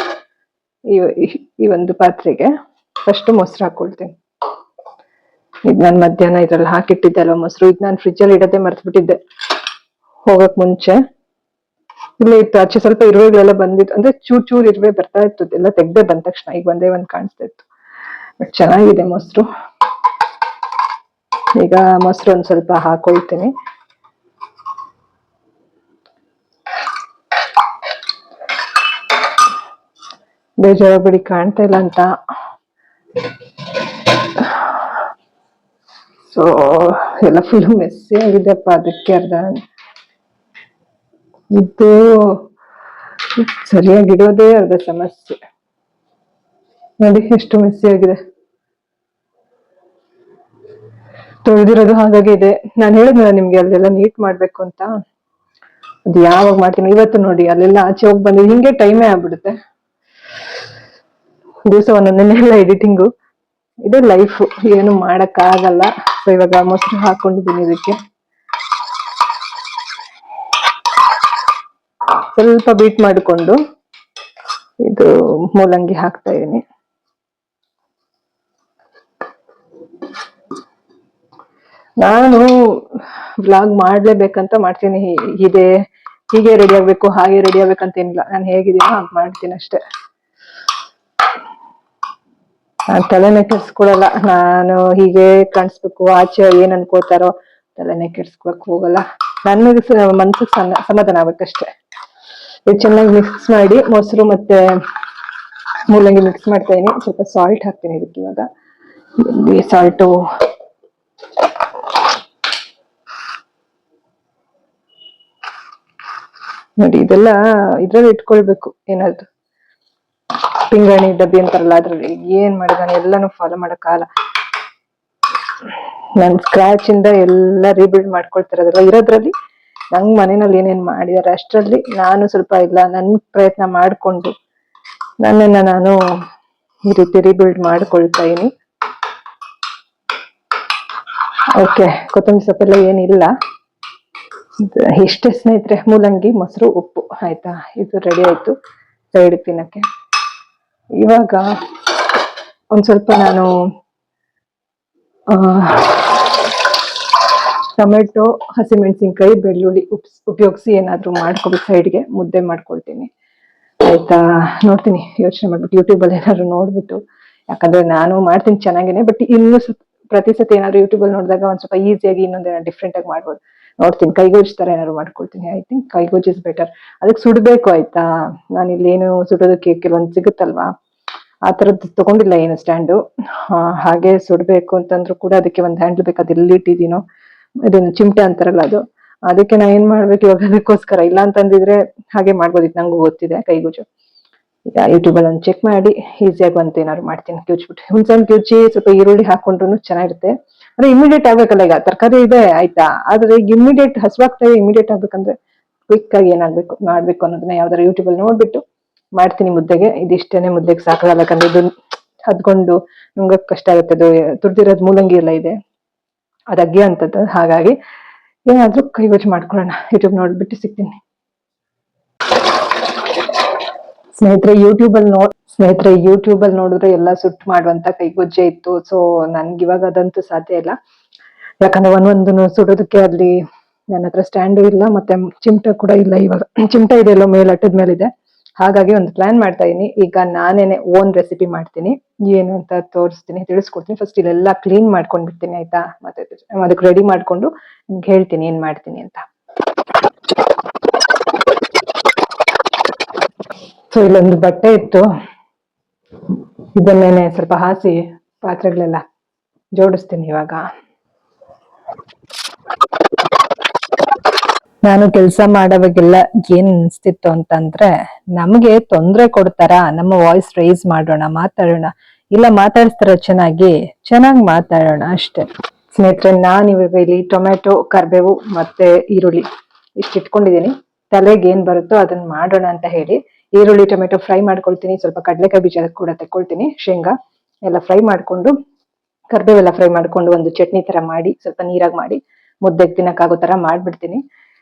ಈ ಒಂದು ಪಾತ್ರೆಗೆ ಫಸ್ಟ್ ಮೊಸರು ಹಾಕೊಳ್ತೀನಿ. ಇದು ನಾನು ಮಧ್ಯಾಹ್ನ ಇದ್ರಲ್ಲಿ ಹಾಕಿಟ್ಟಿದ್ದೆ ಅಲ್ವಾ ಮೊಸರು. ಇದು ನಾನು ಫ್ರಿಜ್ ಅಲ್ಲಿ ಇಡೋದೇ ಮರ್ತ್ಬಿಟ್ಟಿದ್ದೆ ಹೋಗಕ್ ಮುಂಚೆ. ಇಲ್ಲೇ ಇತ್ತು, ಆಚೆ ಸ್ವಲ್ಪ ಇರುವೆಗಳೆಲ್ಲ ಬಂದಿತ್ತು. ಅಂದ್ರೆ ಚೂರ್ ಇರುವೆ ಬರ್ತಾ ಇತ್ತು, ಎಲ್ಲ ತೆಗ್ದೆ ಬಂದ ತಕ್ಷಣ. ಈಗ ಒಂದೇ ಒಂದ್ ಕಾಣಿಸ್ತಾ ಇತ್ತು. ಬಟ್ ಚೆನ್ನಾಗಿದೆ ಮೊಸರು. ಈಗ ಮೊಸರು ಒಂದ್ ಸ್ವಲ್ಪ ಹಾಕೊಳ್ತೀನಿ. ಬೇಜಾರು ಬಿಡಿ, ಕಾಣ್ತಾ ಇಲ್ಲ ಅಂತ. ಸೊ ಎಲ್ಲ ಫುಲ್ ಮೆಸ್ಸಿ ಆಗಿದೆಪ್ಪ, ಅದಕ್ಕೆ ಅರ್ಧ ಇದು ಸರಿಯಾಗಿ ಇಡೋದೇ ಅರ್ಧ ಸಮಸ್ಯೆ. ನೋಡಿ ಎಷ್ಟು ಮೆಸ್ಸಿ ಆಗಿದೆ. ತೊಳೆದಿರೋದು ಹಾಗಾಗಿ ಇದೆ. ನಾನು ಹೇಳಿದ್ನಲ್ಲ ನಿಮ್ಗೆ ಅಲ್ಲೆಲ್ಲ ನೀಟ್ ಮಾಡ್ಬೇಕು ಅಂತ. ಅದು ಯಾವಾಗ ಮಾಡ್ತೀನಿ, ಇವತ್ತು ನೋಡಿ ಅಲ್ಲೆಲ್ಲ ಆಚೆ ಹೋಗಿ ಬಂದಿದ್ದು, ಹಿಂಗೆ ಟೈಮೇ ಆಗ್ಬಿಡುತ್ತೆ. ದಿವಸ ಒಂದೊಂದನ್ನೆಲ್ಲ ಎಡಿಟಿಂಗು, ಇದು ಲೈಫ್, ಏನು ಮಾಡಕ್ ಆಗಲ್ಲ. ಸೊ ಇವಾಗ ಮೊಸರು ಹಾಕೊಂಡಿದ್ದೀನಿ. ಇದಕ್ಕೆ ಸ್ವಲ್ಪ ಬೀಟ್ ಮಾಡಿಕೊಂಡು ಇದು ಮೂಲಂಗಿ ಹಾಕ್ತಾ ಇದೀನಿ. ನಾನು ವ್ಲಾಗ್ ಮಾಡ್ಲೇಬೇಕಂತ ಮಾಡ್ತೀನಿ. ಹೀಗೆ ರೆಡಿ ಆಗ್ಬೇಕು, ಹಾಗೆ ರೆಡಿ ಆಗ್ಬೇಕಂತ ಏನಿಲ್ಲ. ನಾನು ಹೇಗಿದ್ದೀನೋ ಹಾಗೆ ಮಾಡ್ತೀನಿ ಅಷ್ಟೇ. ನಾನು ತಲೆನೇ ಕೆಡ್ಸ್ಕೊಳಲ್ಲ. ನಾನು ಹೀಗೆ ಕಾಣಿಸ್ಬೇಕು, ಆಚೆ ಏನ್ ಅನ್ಕೋತಾರೋ ತಲೆನೇ ಕೆಡ್ಸ್ಕೊಳಕ್ ಹೋಗಲ್ಲ. ನನಗೆ ಮನ್ಸಿಗೆ ಸಮಾಧಾನ ಆಗ್ಬೇಕಷ್ಟೆ. ಇದು ಚೆನ್ನಾಗಿ ಮಿಕ್ಸ್ ಮಾಡಿ, ಮೊಸರು ಮತ್ತೆ ಮೂಲಂಗಿ ಮಿಕ್ಸ್ ಮಾಡ್ತಾ ಇದೀನಿ. ಸ್ವಲ್ಪ ಸಾಲ್ಟ್ ಹಾಕ್ತೀನಿ ಇದಕ್ಕೆ. ಇವಾಗ ಸಾಲ್ಟು ನೋಡಿ, ಇದೆಲ್ಲ ಇದ್ರಲ್ಲಿ ಇಟ್ಕೊಳ್ಬೇಕು. ಏನಾದ್ರು ಪಿಂಗಾಣಿ ಡಬ್ಬಿ ಅಂತಾರಲ್ಲ, ಅದ್ರಲ್ಲಿ ಏನ್ ಮಾಡಿದಾನೆ ಎಲ್ಲಾನು ಫಾಲೋ ಮಾಡಕ್ಕಾಗಲ್ಲ. ನನ್ ಸ್ಕ್ರಾಚ್ ಇಂದ ಎಲ್ಲ ರೀಬಿಲ್ಡ್ ಮಾಡ್ಕೊಳ್ತಿರೋದಲ್ಲ ಇರೋದ್ರಲ್ಲಿ. ನಂಗ್ ಮನೆಯಲ್ಲಿ ಏನೇನ್ ಮಾಡಿದಾರೆ ಅಷ್ಟರಲ್ಲಿ ನಾನು ಸ್ವಲ್ಪ ಇಲ್ಲ ನನ್ ಪ್ರಯತ್ನ ಮಾಡ್ಕೊಂಡು ನನ್ನನ್ನ ನಾನು ಈ ರೀತಿ ರೀಬಿಲ್ಡ್ ಮಾಡ್ಕೊಳ್ತಾ ಇದೀನಿ. ಓಕೆ, ಕೊತ್ತಂಬರಿ ಸೊಪ್ಪೆಲ್ಲ ಏನಿಲ್ಲ. ಇಷ್ಟೇ ಸ್ನೇಹಿತರೆ, ಮೂಲಂಗಿ, ಮೊಸರು, ಉಪ್ಪು ಆಯ್ತಾ. ಇದು ರೆಡಿ ಆಯ್ತು ಸೈಡ್ ತಿನ್ನಕ್ಕೆ. ಇವಾಗ ಒಂದ್ ಸ್ವಲ್ಪ ನಾನು ಟೊಮೆಟೊ, ಹಸಿಮೆಣಸಿನ್ಕಾಯಿ, ಬೆಳ್ಳುಳ್ಳಿ ಉಪಯೋಗಿಸಿ ಏನಾದ್ರು ಮಾಡ್ಕೊಬೇಕು. ಸೈಡ್ಗೆ ಮುದ್ದೆ ಮಾಡ್ಕೊಳ್ತೀನಿ ಆಯ್ತಾ. ನೋಡ್ತೀನಿ, ಯೋಚನೆ ಮಾಡ್ಬಿಟ್ಟು ಯೂಟ್ಯೂಬ್ ಅಲ್ಲಿ ಏನಾದ್ರು ನೋಡ್ಬಿಟ್ಟು, ಯಾಕಂದ್ರೆ ನಾನು ಮಾಡ್ತೀನಿ ಚೆನ್ನಾಗೇನೆ, ಬಟ್ ಇನ್ನು ಪ್ರತಿ ಸತಿ ಏನಾದ್ರು ಯೂಟ್ಯೂಬ್ ಅಲ್ಲಿ ನೋಡಿದಾಗ ಒಂದ್ ಸ್ವಲ್ಪ ಈಸಿಯಾಗಿ ಇನ್ನೊಂದೇನೋ ಡಿಫ್ರೆಂಟ್ ಆಗಿ ಮಾಡ್ಬೋದು. ನೋಡ್ತೀನಿ, ಕೈಗೋಜ್ ತರ ಏನಾದ್ರು ಮಾಡ್ಕೊಳ್ತೀನಿ. ಐ ಥಿಂಕ್ ಕೈಗೋಜ್ ಇಸ್ ಬೆಟರ್. ಅದಕ್ಕೆ ಸುಡ್ಬೇಕು ಆಯ್ತಾ. ನಾನು ಇಲ್ಲೇನು ಸುಡೋದಕ್ಕೆ ಕೆಲವೊಂದು ಸಿಗುತ್ತಲ್ವಾ, ಆ ತರದ್ದು ತಗೊಂಡಿಲ್ಲ ಏನು ಸ್ಟ್ಯಾಂಡು. ಹಾಗೆ ಸುಡ್ಬೇಕು ಅಂತಂದ್ರು ಕೂಡ ಅದಕ್ಕೆ ಒಂದು ಹ್ಯಾಂಡಲ್ ಬೇಕು. ಅದು ಎಲ್ಲಿ ಇಟ್ಟಿದ್ದೀನೋ, ಇದೊಂದು ಚಿಮಟೆ ಅಂತಾರಲ್ಲ ಅದು. ಅದಕ್ಕೆ ನಾ ಏನ್ ಮಾಡ್ಬೇಕು ಇವಾಗ, ಅದಕ್ಕೋಸ್ಕರ. ಇಲ್ಲ ಅಂತಂದಿದ್ರೆ ಹಾಗೆ ಮಾಡ್ಬೋದಿತ್ತು, ನಂಗೂ ಗೊತ್ತಿದೆ ಕೈಗೋಜು. ಈಗ ಯೂಟ್ಯೂಬ್ ಅಲ್ಲಿ ಒಂದು ಚೆಕ್ ಮಾಡಿ ಈಸಿಯಾಗಿ ಅಂತ ಏನಾದ್ರು ಮಾಡ್ತೀನಿ. ಕಿವುಚ್ಬಿಟ್ಟು ಹುಣ್ಸೆಹಣ್ಣು ಕಿವುಚಿ ಸ್ವಲ್ಪ ಈರುಳ್ಳಿ ಹಾಕೊಂಡ್ರು ಚೆನ್ನಾಗಿರುತ್ತೆ. ಅಂದ್ರೆ ಇಮಿಡಿಯೇಟ್ ಆಗ್ಬೇಕಲ್ಲ. ಈಗ ತರಕಾರಿ ಇದೆ ಆಯ್ತಾ, ಆದ್ರೆ ಈಗ ಇಮಿಡಿಯೇಟ್ ಹಸುವಾಗ್ತಾ ಇದೆ, ಇಮಿಡಿಯೇಟ್ ಆಗ್ಬೇಕಂದ್ರೆ ಕ್ವಿಕ್ ಆಗಿ ಏನಾಗ್ಬೇಕು ಮಾಡ್ಬೇಕು ಅನ್ನೋದನ್ನ ಯಾವ್ದಾರು ಯೂಟ್ಯೂಬ್ ಅಲ್ಲಿ ನೋಡ್ಬಿಟ್ಟು ಮಾಡ್ತೀನಿ ಮುದ್ದೆಗೆ. ಇದಿಷ್ಟೇನೆ ಮುದ್ದೆಗೆ ಸಾಕಲ್ಲ, ಯಾಕಂದ್ರೆ ಇದು ಹದ್ಕೊಂಡು ನುಂಗಕ್ ಕಷ್ಟ ಆಗುತ್ತೆ. ಅದು ತುರ್ದಿರೋದ್ ಮೂಲಂಗಿ ಎಲ್ಲ ಇದೆ, ಅದ್ ಅಗ್ಗಿ ಅಂತದ್ದು. ಹಾಗಾಗಿ ಏನಾದ್ರೂ ಕೈಗೊಜ್ಜು ಮಾಡ್ಕೊಳ್ಳೋಣ. ಯೂಟ್ಯೂಬ್ ನೋಡ್ಬಿಟ್ಟು ಸಿಗ್ತೀನಿ ಸ್ನೇಹಿತರೆ. ಯೂಟ್ಯೂಬ್ ಅಲ್ಲಿ ನೋಡಿದ್ರೆ ಎಲ್ಲ ಸುಟ್ಟು ಮಾಡುವಂತ ಕೈಗೊಜ್ಜೆ ಇತ್ತು. ಸೊ ನನ್ಗೆ ಇವಾಗ ಅದಂತೂ ಸಾಧ್ಯ ಇಲ್ಲ, ಯಾಕಂದ್ರೆ ಒಂದೊಂದನ್ನು ಸುಡೋದಕ್ಕೆ ಅಲ್ಲಿ ನನ್ನ ಹತ್ರ ಸ್ಟ್ಯಾಂಡು ಇಲ್ಲ, ಮತ್ತೆ ಚಿಮಟ ಕೂಡ ಇಲ್ಲ. ಇವಾಗ ಚಿಮಟ ಇದೆ ಎಲ್ಲೋ ಮೇಲೆ ಅಟ್ಟದ ಮೇಲಿದೆ. ಹಾಗಾಗಿ ಒಂದು ಪ್ಲಾನ್ ಮಾಡ್ತಾ ಇದೀನಿ. ಈಗ ನಾನೇನೆ ಓನ್ ರೆಸಿಪಿ ಮಾಡ್ತೀನಿ. ಏನು ಅಂತ ತೋರಿಸ್ತೀನಿ, ತಿಳಿಸ್ಕೊಡ್ತೀನಿ. ಫಸ್ಟ್ ಇಲ್ಲೆಲ್ಲ ಕ್ಲೀನ್ ಮಾಡ್ಕೊಂಡ್ ಬಿಡ್ತೀನಿ ಆಯ್ತಾ. ಮತ್ತೆ ಅದಕ್ಕೆ ರೆಡಿ ಮಾಡ್ಕೊಂಡು ನಿಮ್ಗೆ ಹೇಳ್ತೀನಿ ಏನ್ ಮಾಡ್ತೀನಿ ಅಂತ. ಸೊ ಇಲ್ಲೊಂದು ಬಟ್ಟೆ ಇತ್ತು, ಇದನ್ನೇನೆ ಸ್ವಲ್ಪ ಹಾಸಿ ಪಾತ್ರೆಗಳೆಲ್ಲ ಜೋಡಿಸ್ತೀನಿ ಇವಾಗ. ನಾನು ಕೆಲಸ ಮಾಡೋವಾಗೆಲ್ಲ ಏನ್ ಅನ್ಸ್ತಿತ್ತು ಅಂತಂದ್ರೆ, ನಮ್ಗೆ ತೊಂದ್ರೆ ಕೊಡ್ತಾರ, ನಮ್ಮ ವಾಯ್ಸ್ ರೈಸ್ ಮಾಡೋಣ, ಮಾತಾಡೋಣ, ಇಲ್ಲ ಮಾತಾಡಿಸ್ತಾರ ಚೆನ್ನಾಗಿ ಮಾತಾಡೋಣ ಅಷ್ಟೇ. ಸ್ನೇಹಿತರೆ, ನಾನು ಇವಾಗ ಇಲ್ಲಿ ಟೊಮೆಟೊ, ಕರ್ಬೇವು ಮತ್ತೆ ಈರುಳ್ಳಿ ಇಷ್ಟು ಇಟ್ಕೊಂಡಿದ್ದೀನಿ. ತಲೆಗೆ ಏನ್ ಬರುತ್ತೋ ಅದನ್ನ ಮಾಡೋಣ ಅಂತ ಹೇಳಿ ಈರುಳ್ಳಿ ಟೊಮೆಟೊ ಫ್ರೈ ಮಾಡ್ಕೊಳ್ತೀನಿ. ಸ್ವಲ್ಪ ಕಡಲೆಕಾಯಿ ಬೀಜ ಕೂಡ ತಕೊಳ್ತೀನಿ, ಶೇಂಗಾ ಎಲ್ಲ ಫ್ರೈ ಮಾಡ್ಕೊಂಡು, ಕರ್ಬೇವೆಲ್ಲ ಫ್ರೈ ಮಾಡ್ಕೊಂಡು ಒಂದು ಚಟ್ನಿ ತರ ಮಾಡಿ, ಸ್ವಲ್ಪ ನೀರಾಗಿ ಮಾಡಿ ಮುದ್ದೆಗೆ ತಿನ್ನಕ್ಕಾಗೋ ತರ ಮಾಡ್ಬಿಡ್ತೀನಿ.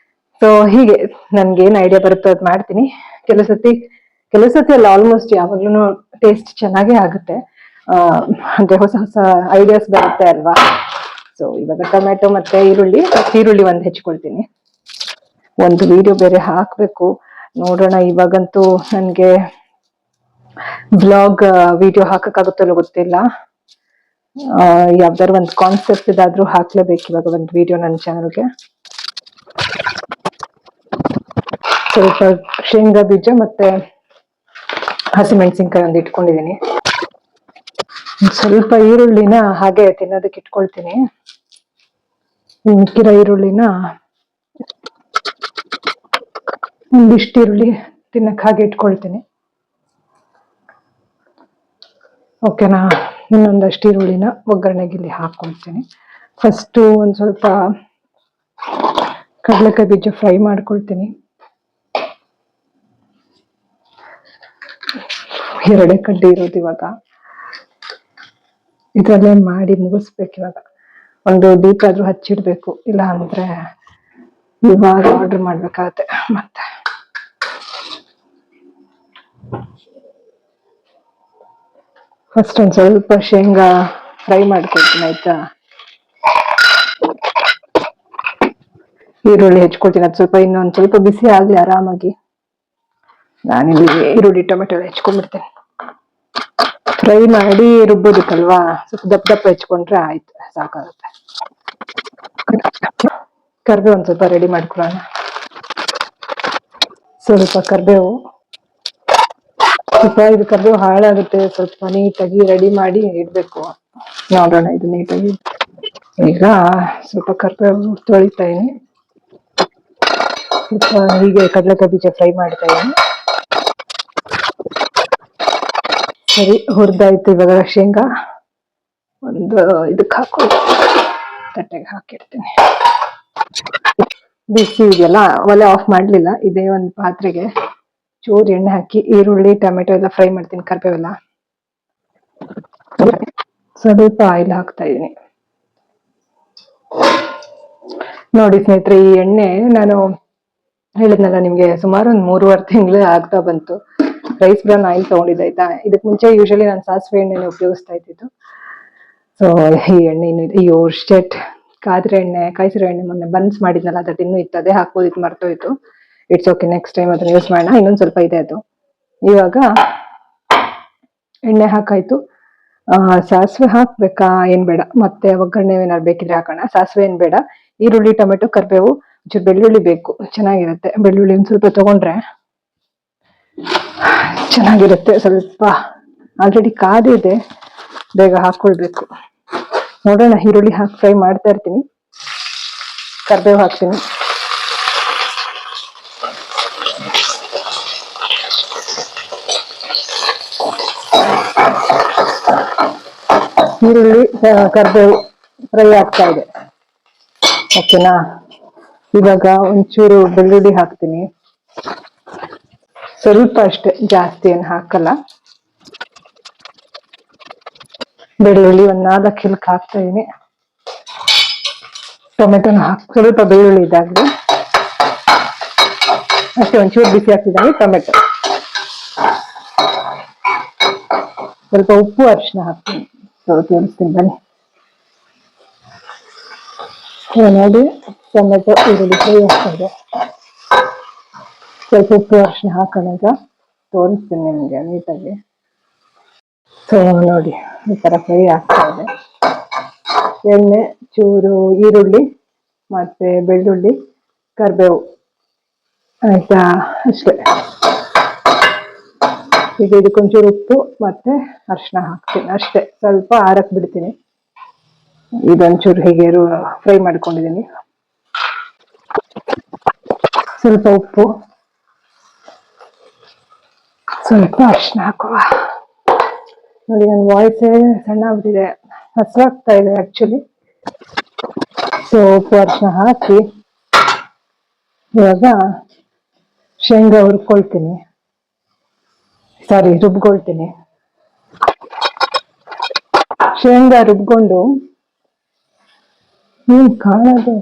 ಸೊ ಹೀಗೆ ನನ್ಗೆ ಏನ್ ಐಡಿಯಾ ಬರುತ್ತೋ ಅದ್ ಮಾಡ್ತೀನಿ. ಕೆಲವು ಸತಿ ಅಲ್ಲ, ಆಲ್ಮೋಸ್ಟ್ ಯಾವಾಗ್ಲೂ ಟೇಸ್ಟ್ ಚೆನ್ನಾಗೇ ಆಗುತ್ತೆ. ಅಂದ್ರೆ ಹೊಸ ಹೊಸ ಐಡಿಯಾಸ್ ಬರುತ್ತೆ ಅಲ್ವಾ. ಸೊ ಇವಾಗ ಟೊಮೆಟೊ ಮತ್ತೆ ಈರುಳ್ಳಿ ಒಂದ್ ಹೆಚ್ಕೊಳ್ತೀನಿ. ಒಂದು ವಿಡಿಯೋ ಬೇರೆ ಹಾಕ್ಬೇಕು, ನೋಡೋಣ. ಇವಾಗಂತೂ ನನ್ಗೆ ಬ್ಲಾಗ್ ವಿಡಿಯೋ ಹಾಕಕ್ಕಾಗುತ್ತಲ್ಲೋ ಗೊತ್ತಿಲ್ಲ. ಯಾವ್ದಾದ್ರು ಒಂದು ಕಾನ್ಸೆಪ್ಟ್ ಇದಾದ್ರೂ ಹಾಕ್ಲೇಬೇಕು ಇವಾಗ ಒಂದು ವಿಡಿಯೋ ನನ್ನ ಚಾನಲ್ಗೆ. ಸ್ವಲ್ಪ ಶೇಂಗಾ ಬೀಜ ಮತ್ತೆ ಹಸಿಮೆಣಸಿನ್ಕಾಯಿ ಒಂದು ಇಟ್ಕೊಂಡಿದೀನಿ. ಸ್ವಲ್ಪ ಈರುಳ್ಳಿನ ಹಾಗೆ ತಿನ್ನೋದಕ್ಕೆ ಇಟ್ಕೊಳ್ತೀನಿ. ಮಿಕ್ಕಿರೋ ಈರುಳ್ಳಿನ ಒಂದಿಷ್ಟು ಈರುಳ್ಳಿ ತಿನ್ನಕ್ ಹಾಗೆ ಇಟ್ಕೊಳ್ತೀನಿ. ಓಕೆನಾ? ಇನ್ನೊಂದಷ್ಟು ಈರುಳ್ಳಿನ ಒಗ್ಗರಣೆಗೆ ಇಲ್ಲಿ ಹಾಕೊಳ್ತೀನಿ. ಫಸ್ಟ್ ಒಂದ್ ಸ್ವಲ್ಪ ಕಡಲೆಕಾಯಿ ಬೀಜ ಫ್ರೈ ಮಾಡ್ಕೊಳ್ತೀನಿ. 2 ಕಡ್ಡಿ ಇರೋದು ಇವಾಗ ಇದ್ರಲ್ಲೇ ಮಾಡಿ ಮುಗಿಸ್ಬೇಕು. ಇವಾಗ ಒಂದು ದೀಪ ಆದ್ರೂ ಹಚ್ಚಿಡ್ಬೇಕು, ಇಲ್ಲ ಅಂದ್ರೆ ಇವಾಗ ಆರ್ಡರ್ ಮಾಡ್ಬೇಕಾಗತ್ತೆ. ಮತ್ತೆ ಫಸ್ಟ್ ಒಂದ್ ಸ್ವಲ್ಪ ಶೇಂಗಾ ಫ್ರೈ ಮಾಡ್ಕೊಳ್ತೀನಿ, ಆಯ್ತಾ? ಈರುಳ್ಳಿ ಹೆಚ್ಕೊಳ್ತೀನಿ. ಅದು ಸ್ವಲ್ಪ ಇನ್ನೊಂದ್ ಸ್ವಲ್ಪ ಬಿಸಿ ಆಗ್ಲಿ ಆರಾಮಾಗಿ. ನಾನಿಲ್ಲಿ ಈರುಳ್ಳಿ ಟೊಮೆಟೊ ಹೆಚ್ಕೊಂಡ್ಬಿಡ್ತೇನೆ. ಫ್ರೈ ಮಾಡಿ ರುಬ್ಬೋದಕ್ಕಲ್ವಾ, ಸ್ವಲ್ಪ ದಪ್ಪ ದಪ್ಪ ಹೆಚ್ಕೊಂಡ್ರೆ ಆಯ್ತು, ಸಾಕಾಗುತ್ತೆ. ಕರ್ಬೇವು ಒಂದ್ ಸ್ವಲ್ಪ ರೆಡಿ ಮಾಡ್ಕೊಳ್ಳೋಣ. ಸ್ವಲ್ಪ ಕರ್ಬೇವು, ಸ್ವಲ್ಪ ಇದು ಕರ್ಬೇವು ಹಾಳಾಗುತ್ತೆ, ಸ್ವಲ್ಪ ನೀಟಾಗಿ ರೆಡಿ ಮಾಡಿ ಇಡ್ಬೇಕು. ನೋಡೋಣ ಇದು ನೀಟಾಗಿ. ಈಗ ಸ್ವಲ್ಪ ಕರ್ಬೇವು ತೊಳಿತಾ ಇದೀನಿ. ಸ್ವಲ್ಪ ಹೀಗೆ ಕಡಲೆಕಾಯಿ ಬೀಜ ಫ್ರೈ ಮಾಡ್ತಾ ಇದೀನಿ. ಸರಿ, ಹುರಿದಾಯ್ತು. ಇವಾಗ ಶೇಂಗಾ ಒಂದು ಇದಕ್ಕೆ ಹಾಕೊಂಡು ತಟ್ಟೆಗೆ ಹಾಕಿಡ್ತೀನಿ. ಬಿಸಿ ಇದೆಯಲ್ಲ, ಒಲೆ ಆಫ್ ಮಾಡ್ಲಿಲ್ಲ. ಇದೇ ಒಂದು ಪಾತ್ರೆಗೆ ಚೂರು ಎಣ್ಣೆ ಹಾಕಿ ಈರುಳ್ಳಿ ಟೊಮೆಟೊ ಎಲ್ಲ ಫ್ರೈ ಮಾಡ್ತೀನಿ, ಕರ್ಬೇವೆಲ್ಲ. ಸ್ವಲ್ಪ ಆಯಿಲ್ ಹಾಕ್ತಾ ಇದೀನಿ. ನೋಡಿ ಸ್ನೇಹಿತರೆ, ಈ ಎಣ್ಣೆ ನಾನು ಹೇಳಿದ್ನಲ್ಲ ನಿಮ್ಗೆ, ಸುಮಾರು ಒಂದು 3.5 ತಿಂಗಳು ಆಗ್ತಾ ಬಂತು. ರೈಸ್ ಬ್ರಾನ್ ಆಯಿಲ್ ತಗೊಂಡಿದ್ದೆ, ಆಯ್ತಾ? ಇದಕ್ ಮುಂಚೆ ಯೂಶಲಿ ನಾನು ಸಾಸಿವೆ ಎಣ್ಣೆನ ಉಪಯೋಗಿಸ್ತಾ ಇದ್ದಿದ್ದು. ಸೊ ಈ ಎಣ್ಣೆ ಅಯ್ಯೋ ಶೆಟ್, ಕಾದ್ರೆ ಎಣ್ಣೆ, ಕಾಯಿಸಿರೋ ಎಣ್ಣೆ ಮೊನ್ನೆ ಬನ್ಸ್ ಮಾಡಿದ್ನಲ್ಲ, ಅದ್ರದ್ದು ಇನ್ನೂ ಇತ್ತು, ಅದೇ ಹಾಕೋದಿತ್ತು, ಮರ್ತೋಯ್ತು. ಇಟ್ಸ್ ಓಕೆ, ನೆಕ್ಸ್ಟ್ ಟೈಮ್ ಅದನ್ನ ಯೂಸ್ ಮಾಡೋಣ. ಇನ್ನೊಂದ್ ಸ್ವಲ್ಪ ಇದೆ ಅದು. ಇವಾಗ ಎಣ್ಣೆ ಹಾಕಾಯ್ತು. ಸಾಸಿವೆ ಹಾಕ್ಬೇಕಾ ಏನ್ ಬೇಡ, ಮತ್ತೆ ಒಗ್ಗರಣೆ ಏನಾದ್ರು ಬೇಕಿದ್ರೆ ಹಾಕೋಣ. ಸಾಸಿವೆ ಏನ್ ಬೇಡ. ಈರುಳ್ಳಿ ಟೊಮೆಟೊ ಕರ್ಬೇವು, ಒಂಚೂರು ಬೆಳ್ಳುಳ್ಳಿ ಬೇಕು, ಚೆನ್ನಾಗಿರುತ್ತೆ. ಬೆಳ್ಳುಳ್ಳಿ ಒಂದ್ ಸ್ವಲ್ಪ ತಗೊಂಡ್ರೆ ಚೆನ್ನಾಗಿರುತ್ತೆ. ಸ್ವಲ್ಪ ಆಲ್ರೆಡಿ ಕಾದಿದೆ, ಬೇಗ ಹಾಕೊಳ್ಬೇಕು. ನೋಡೋಣ, ಈರುಳ್ಳಿ ಹಾಕಿ ಫ್ರೈ ಮಾಡ್ತಾ ಇರ್ತೀನಿ. ಕರ್ಬೇವು ಹಾಕ್ತೀನಿ. ಈರುಳ್ಳಿ ಕರ್ಬೇವು ಫ್ರೈ ಆಗ್ತಾ ಇದೆ, ಓಕೆನಾ? ಇವಾಗ ಒಂಚೂರು ಬೆಳ್ಳುಳ್ಳಿ ಹಾಕ್ತೀನಿ, ಸ್ವಲ್ಪ ಅಷ್ಟೇ, ಜಾಸ್ತಿ ಏನು ಹಾಕಲ್ಲ. ಬೆಳ್ಳುಳ್ಳಿ ಒಂದ್ 4 ಹಿಲ್ಕ್ ಹಾಕ್ತಾ ಇದೀನಿ. ಟೊಮೆಟೊನ ಸ್ವಲ್ಪ ಬೆಳ್ಳುಳ್ಳಿ ಇದಾಗ್ಲಿ ಅಷ್ಟೇ. ಒಂಚೂರು ಬಿಸಿ ಹಾಕ್ತಿದ್ದಾನೆ ಟೊಮೆಟೊ. ಸ್ವಲ್ಪ ಉಪ್ಪು ಅರಿಶಿನ ಹಾಕ್ತೀನಿ, ತೋರಿಸ್ತೀನಿ ಬನ್ನಿ. ನೋಡಿ, ಟೊಮೆಟೊ ಈರುಳ್ಳಿ ಫ್ರೈ ಆಗ್ತಾ ಇದೆ. ಸ್ವಲ್ಪ ಉಪ್ಪು ಅರಿಶಿನ ಹಾಕೋಣ, ಈಗ ತೋರಿಸ್ತೀನಿ ನಿಮಗೆ ನೀಟಾಗಿ. ಸೊ ನೋಡಿ, ಈ ತರ ಫ್ರೈ ಆಗ್ತಾ ಇದೆ. ಎಣ್ಣೆ, ಚೂರು ಈರುಳ್ಳಿ ಮತ್ತೆ ಬೆಳ್ಳುಳ್ಳಿ, ಕರ್ಬೇವು, ಆಯ್ತಾ? ಅಷ್ಟೇ. ಈಗ ಇದಕ್ಕೊಂಚೂರು ಉಪ್ಪು ಮತ್ತೆ ಅರಿಶಿನ ಹಾಕ್ತೀನಿ ಅಷ್ಟೇ. ಸ್ವಲ್ಪ ಆರಕ್ ಬಿಡ್ತೀನಿ. ಇದೊಂಚೂರು ಹೀಗೆ ಫ್ರೈ ಮಾಡ್ಕೊಂಡಿದ್ದೀನಿ. ಸ್ವಲ್ಪ ಉಪ್ಪು, ಸ್ವಲ್ಪ ಅರಿಶಿನ ಹಾಕುವ. ನೋಡಿ, ನನ್ನ ವಾಯ್ಸೇ ಸಣ್ಣ ಆಗ್ಬಿಟ್ಟಿದೆ, ಹಸ್ವಾಗ್ತಾ ಇದೆ ಆಕ್ಚುಲಿ. ಸೊ ಉಪ್ಪು ಅರಿಶಿನ ಹಾಕಿ ಇವಾಗ ಶೇಂಗಾ ಹುರ್ಕೊಳ್ತೀನಿ, ರುಬ್ಕೊಳ್ತೀನಿ. ಶೇಂಗಾ ರುಬ್ಕೊಂಡು ಕಾಣೋದು,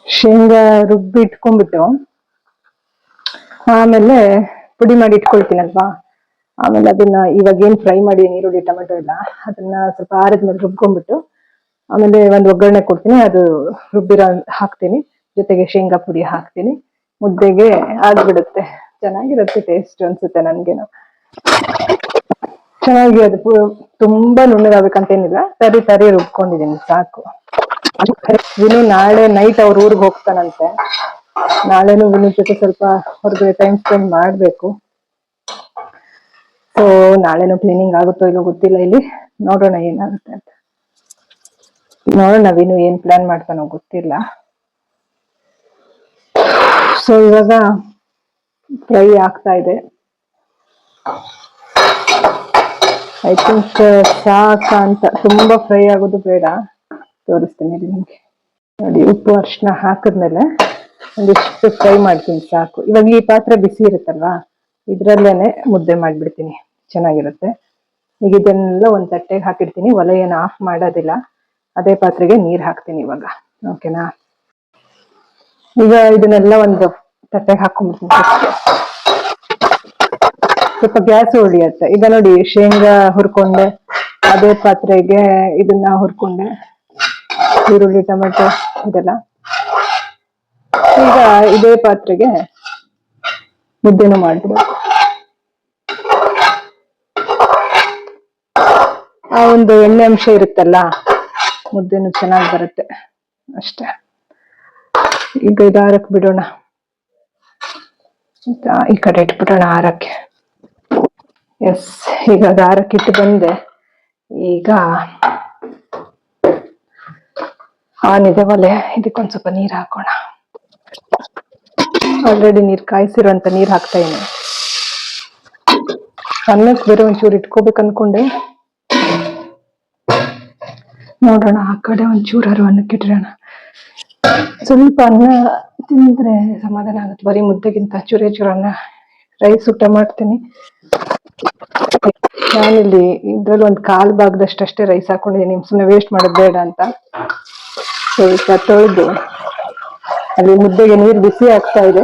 ಶೇಂಗಾ ರುಬ್ಬಿ ಇಟ್ಕೊಂಡ್ಬಿಟ್ಟು ಆಮೇಲೆ ಪುಡಿ ಮಾಡಿ ಇಟ್ಕೊಳ್ತೀನಲ್ವಾ, ಆಮೇಲೆ ಅದನ್ನ ಇವಾಗ ಏನ್ ಫ್ರೈ ಮಾಡಿ ಈರುಳ್ಳಿ ಟೊಮೆಟೊ ಎಲ್ಲ, ಅದನ್ನ ಸ್ವಲ್ಪ ಆರಿದ್ಮೇಲೆ ರುಬ್ಕೊಂಡ್ಬಿಟ್ಟು ಆಮೇಲೆ ಒಂದು ಒಗ್ಗರಣೆ ಕೊಡ್ತೀನಿ. ಅದು ರುಬ್ಬಿರೋ ಹಾಕ್ತೀನಿ, ಜೊತೆಗೆ ಶೇಂಗಾ ಪುಡಿ ಹಾಕ್ತೀನಿ. ಮುದ್ದೆಗೆ ಆಗ್ಬಿಡುತ್ತೆ, ಚೆನ್ನಾಗಿರುತ್ತೆ. ಟೇಸ್ಟ್ ಅನ್ಸುತ್ತೆ ನನ್ಗೇನು. ಚೆನ್ನಾಗಿ ಅದು ತುಂಬಾ ನುಣ್ಣಗಾಗ್ಬೇಕಂತೇನಿಲ್ಲ, ಸರಿ ಸರಿ ರುಬ್ಕೊಂಡಿದೀನಿ ಸಾಕು. ವಿನು ನಾಳೆ ನೈಟ್ ಅವ್ರ ಊರಿಗೆ ಹೋಗ್ತಾನಂತೆ. ನಾಳೆನು ವಿನು ಜೊತೆ ಸ್ವಲ್ಪ ಹೊರಗಡೆ ಟೈಮ್ ಸ್ಪೆಂಡ್ ಮಾಡ್ಬೇಕು. ಸೊ ನಾಳೆನು ಕ್ಲೀನಿಂಗ್ ಆಗುತ್ತೋ ಇಲ್ಲೋ ಗೊತ್ತಿಲ್ಲ, ಇಲ್ಲಿ ನೋಡೋಣ ಏನಾಗುತ್ತೆ ಅಂತ. ನೋಡೋಣ ವಿನು ಏನ್ ಪ್ಲಾನ್ ಮಾಡ್ತಾನೋ ಗೊತ್ತಿಲ್ಲ. ಸೊ ಇವಾಗ ಫ್ರೈ ಆಗ್ತಾ ಇದೆ. ಐ ಥಿಂಕ್ ಸಾಕ ಅಂತ, ತುಂಬಾ ಫ್ರೈ ಆಗೋದು ಬೇಡ. ತೋರಿಸ್ತೀನಿ ನಿಮ್ಗೆ ನೋಡಿ. ಉಪ್ಪು ಅರಿಶಿನ ಹಾಕಿದ್ಮೇಲೆ ಒಂದಿಷ್ಟು ಫ್ರೈ ಮಾಡ್ತೀನಿ ಸಾಕು. ಇವಾಗ ಈ ಪಾತ್ರೆ ಬಿಸಿ ಇರುತ್ತಲ್ವಾ, ಇದ್ರಲ್ಲೇನೆ ಮುದ್ದೆ ಮಾಡ್ಬಿಡ್ತೀನಿ, ಚೆನ್ನಾಗಿರುತ್ತೆ. ಈಗ ಇದನ್ನೆಲ್ಲ ಒಂದ್ ತಟ್ಟೆಗೆ ಹಾಕಿಡ್ತೀನಿ, ಒಲೆ ಏನು ಆಫ್ ಮಾಡೋದಿಲ್ಲ. ಅದೇ ಪಾತ್ರೆಗೆ ನೀರ್ ಹಾಕ್ತೀನಿ ಇವಾಗ. ಓಕೆನಾ? ಈಗ ಇದನ್ನೆಲ್ಲ ಒಂದು ತಟ್ಟೆಗೆ ಹಾಕೊಂಡ್ಬಿಡ್ತೀನಿ. ಸ್ವಲ್ಪ ಗ್ಯಾಸ್ ಉಳಿಯುತ್ತೆ. ಈಗ ನೋಡಿ ಶೇಂಗಾ ಹುರ್ಕೊಂಡೆ, ಅದೇ ಪಾತ್ರೆಗೆ ಇದನ್ನ ಹುರ್ಕೊಂಡೆ, ಈರುಳ್ಳಿ ಟೊಮೆಟೊ ಇದೆಲ್ಲ. ಈಗ ಇದೇ ಪಾತ್ರೆಗೆ ಮುದ್ದೆನೂ ಮಾಡ್ಬಿಡೋದು. ಆ ಒಂದು ಎಣ್ಣೆ ಅಂಶ ಇರುತ್ತಲ್ಲ, ಮುದ್ದೆನೂ ಚೆನ್ನಾಗಿ ಬರುತ್ತೆ ಅಷ್ಟೇ. ಈಗ ಇದು ಆರಕ್ಕೆ ಬಿಡೋಣ, ಈ ಕಡೆ ಇಟ್ಬಿಡೋಣ ಆರಕ್ಕೆ. ಎಸ್, ಈಗ ಆರಕ್ಕೆ ಇಟ್ಟು ಬಂದೆ. ಈಗ ಆನಿದೆ ಒಲೆ, ಇದಕ್ಕೊಂದ್ ಸ್ವಲ್ಪ ನೀರ್ ಹಾಕೋಣ. ಆಲ್ರೆಡಿ ನೀರ್ ಕಾಯಿಸಿರುವಂತ ನೀರ್ ಹಾಕ್ತಾ ಇದೀನಿ. ಅನ್ನಕ್ಕೆ ಬೇರೆ ಒಂಚೂರು ಇಟ್ಕೋಬೇಕು ಅನ್ಕೊಂಡೆ, ನೋಡೋಣ ಆ ಕಡೆ ಒಂಚೂರು ಅನ್ನಕ್ಕೆ ಇಟ್ರೋಣ. ಸ್ವಲ್ಪ ಅನ್ನ ತಿಂದ್ರೆ ಸಮಾಧಾನ ಆಗುತ್ತೆ, ಬರೀ ಮುದ್ದೆಗಿಂತ ಚೂರೇ ಅನ್ನ. ರೈಸ್ ಊಟ ಮಾಡ್ತೀನಿ ನಾನಿಲ್ಲಿ. ಇದ್ರಲ್ಲಿ ಒಂದು ಕಾಲ್ ಭಾಗದಷ್ಟೇ ರೈಸ್ ಹಾಕೊಂಡಿದ್ದೀನಿ, ಸುಮ್ಮನೆ ವೇಸ್ಟ್ ಮಾಡೋದು ಬೇಡ ಅಂತ. ಸ್ವಲ್ಪ ತೊಳೆದು ಅಲ್ಲಿ ಮುದ್ದೆಗೆ ನೀರು ಬಿಸಿ ಆಗ್ತಾ ಇದೆ,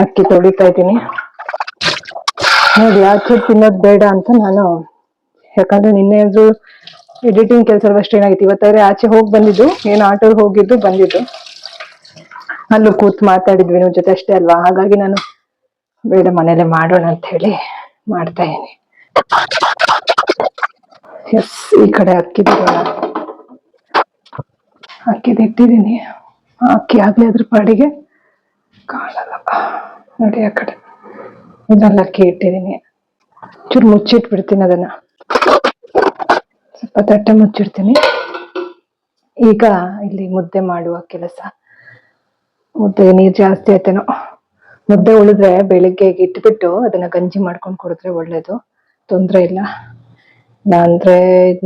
ಅಕ್ಕಿ ತೊಳಿತಾ ಇದ್ದೀನಿ. ನೋಡಿ ಆಚೆ ತಿನ್ನೋದು ಬೇಡ ಅಂತ ನಾನು, ಯಾಕಂದ್ರೆ ನಿನ್ನೆ ಎಡಿಟಿಂಗ್ ಕೆಲಸ ಅಷ್ಟೇ ಏನಾಗಿತ್ತು. ಇವತ್ತಾದ್ರೆ ಆಚೆ ಹೋಗಿ ಬಂದಿದ್ದು, ಏನು ಆಟೋಗೆ ಹೋಗಿದ್ದು ಬಂದಿದ್ದು, ಅಲ್ಲೂ ಕೂತ್ ಮಾತಾಡಿದ್ವಿ ನಿಮ್ಮ ಜೊತೆ ಅಷ್ಟೇ ಅಲ್ವಾ. ಹಾಗಾಗಿ ನಾನು ಬೇಡ ಮನೇಲೆ ಮಾಡೋಣ ಅಂತ ಹೇಳಿ ಮಾಡ್ತಾ ಇದೀನಿ. ಎಸ್, ಈ ಕಡೆ ಅಕ್ಕಿ ಬಿಡೋಣ. ಅಕ್ಕಿದು ಇಟ್ಟಿದ್ದೀನಿ, ಅಕ್ಕಿ ಆಗ್ಲಿ ಅದ್ರ ಪಾಡಿಗೆ ಕಾಣಲ್ಲ ನೋಡಿ. ಆ ಕಡೆ ಇದೆಲ್ಲ ಅಕ್ಕಿ ಇಟ್ಟಿದ್ದೀನಿ, ಚೂರು ಮುಚ್ಚಿಟ್ಬಿಡ್ತೀನಿ ಅದನ್ನ, ಸ್ವಲ್ಪ ತಟ್ಟೆ ಮುಚ್ಚಿಡ್ತೀನಿ. ಈಗ ಇಲ್ಲಿ ಮುದ್ದೆ ಮಾಡುವ ಕೆಲಸ. ಮುದ್ದೆ ನೀರ್ ಜಾಸ್ತಿ ಆಯ್ತೇನೋ. ಮುದ್ದೆ ಉಳಿದ್ರೆ ಬೆಳಿಗ್ಗೆ ಇಟ್ಬಿಟ್ಟು ಅದನ್ನ ಗಂಜಿ ಮಾಡ್ಕೊಂಡು ಕುಡಿದ್ರೆ ಒಳ್ಳೇದು, ತೊಂದ್ರೆ ಇಲ್ಲ. ಅಂದ್ರೆ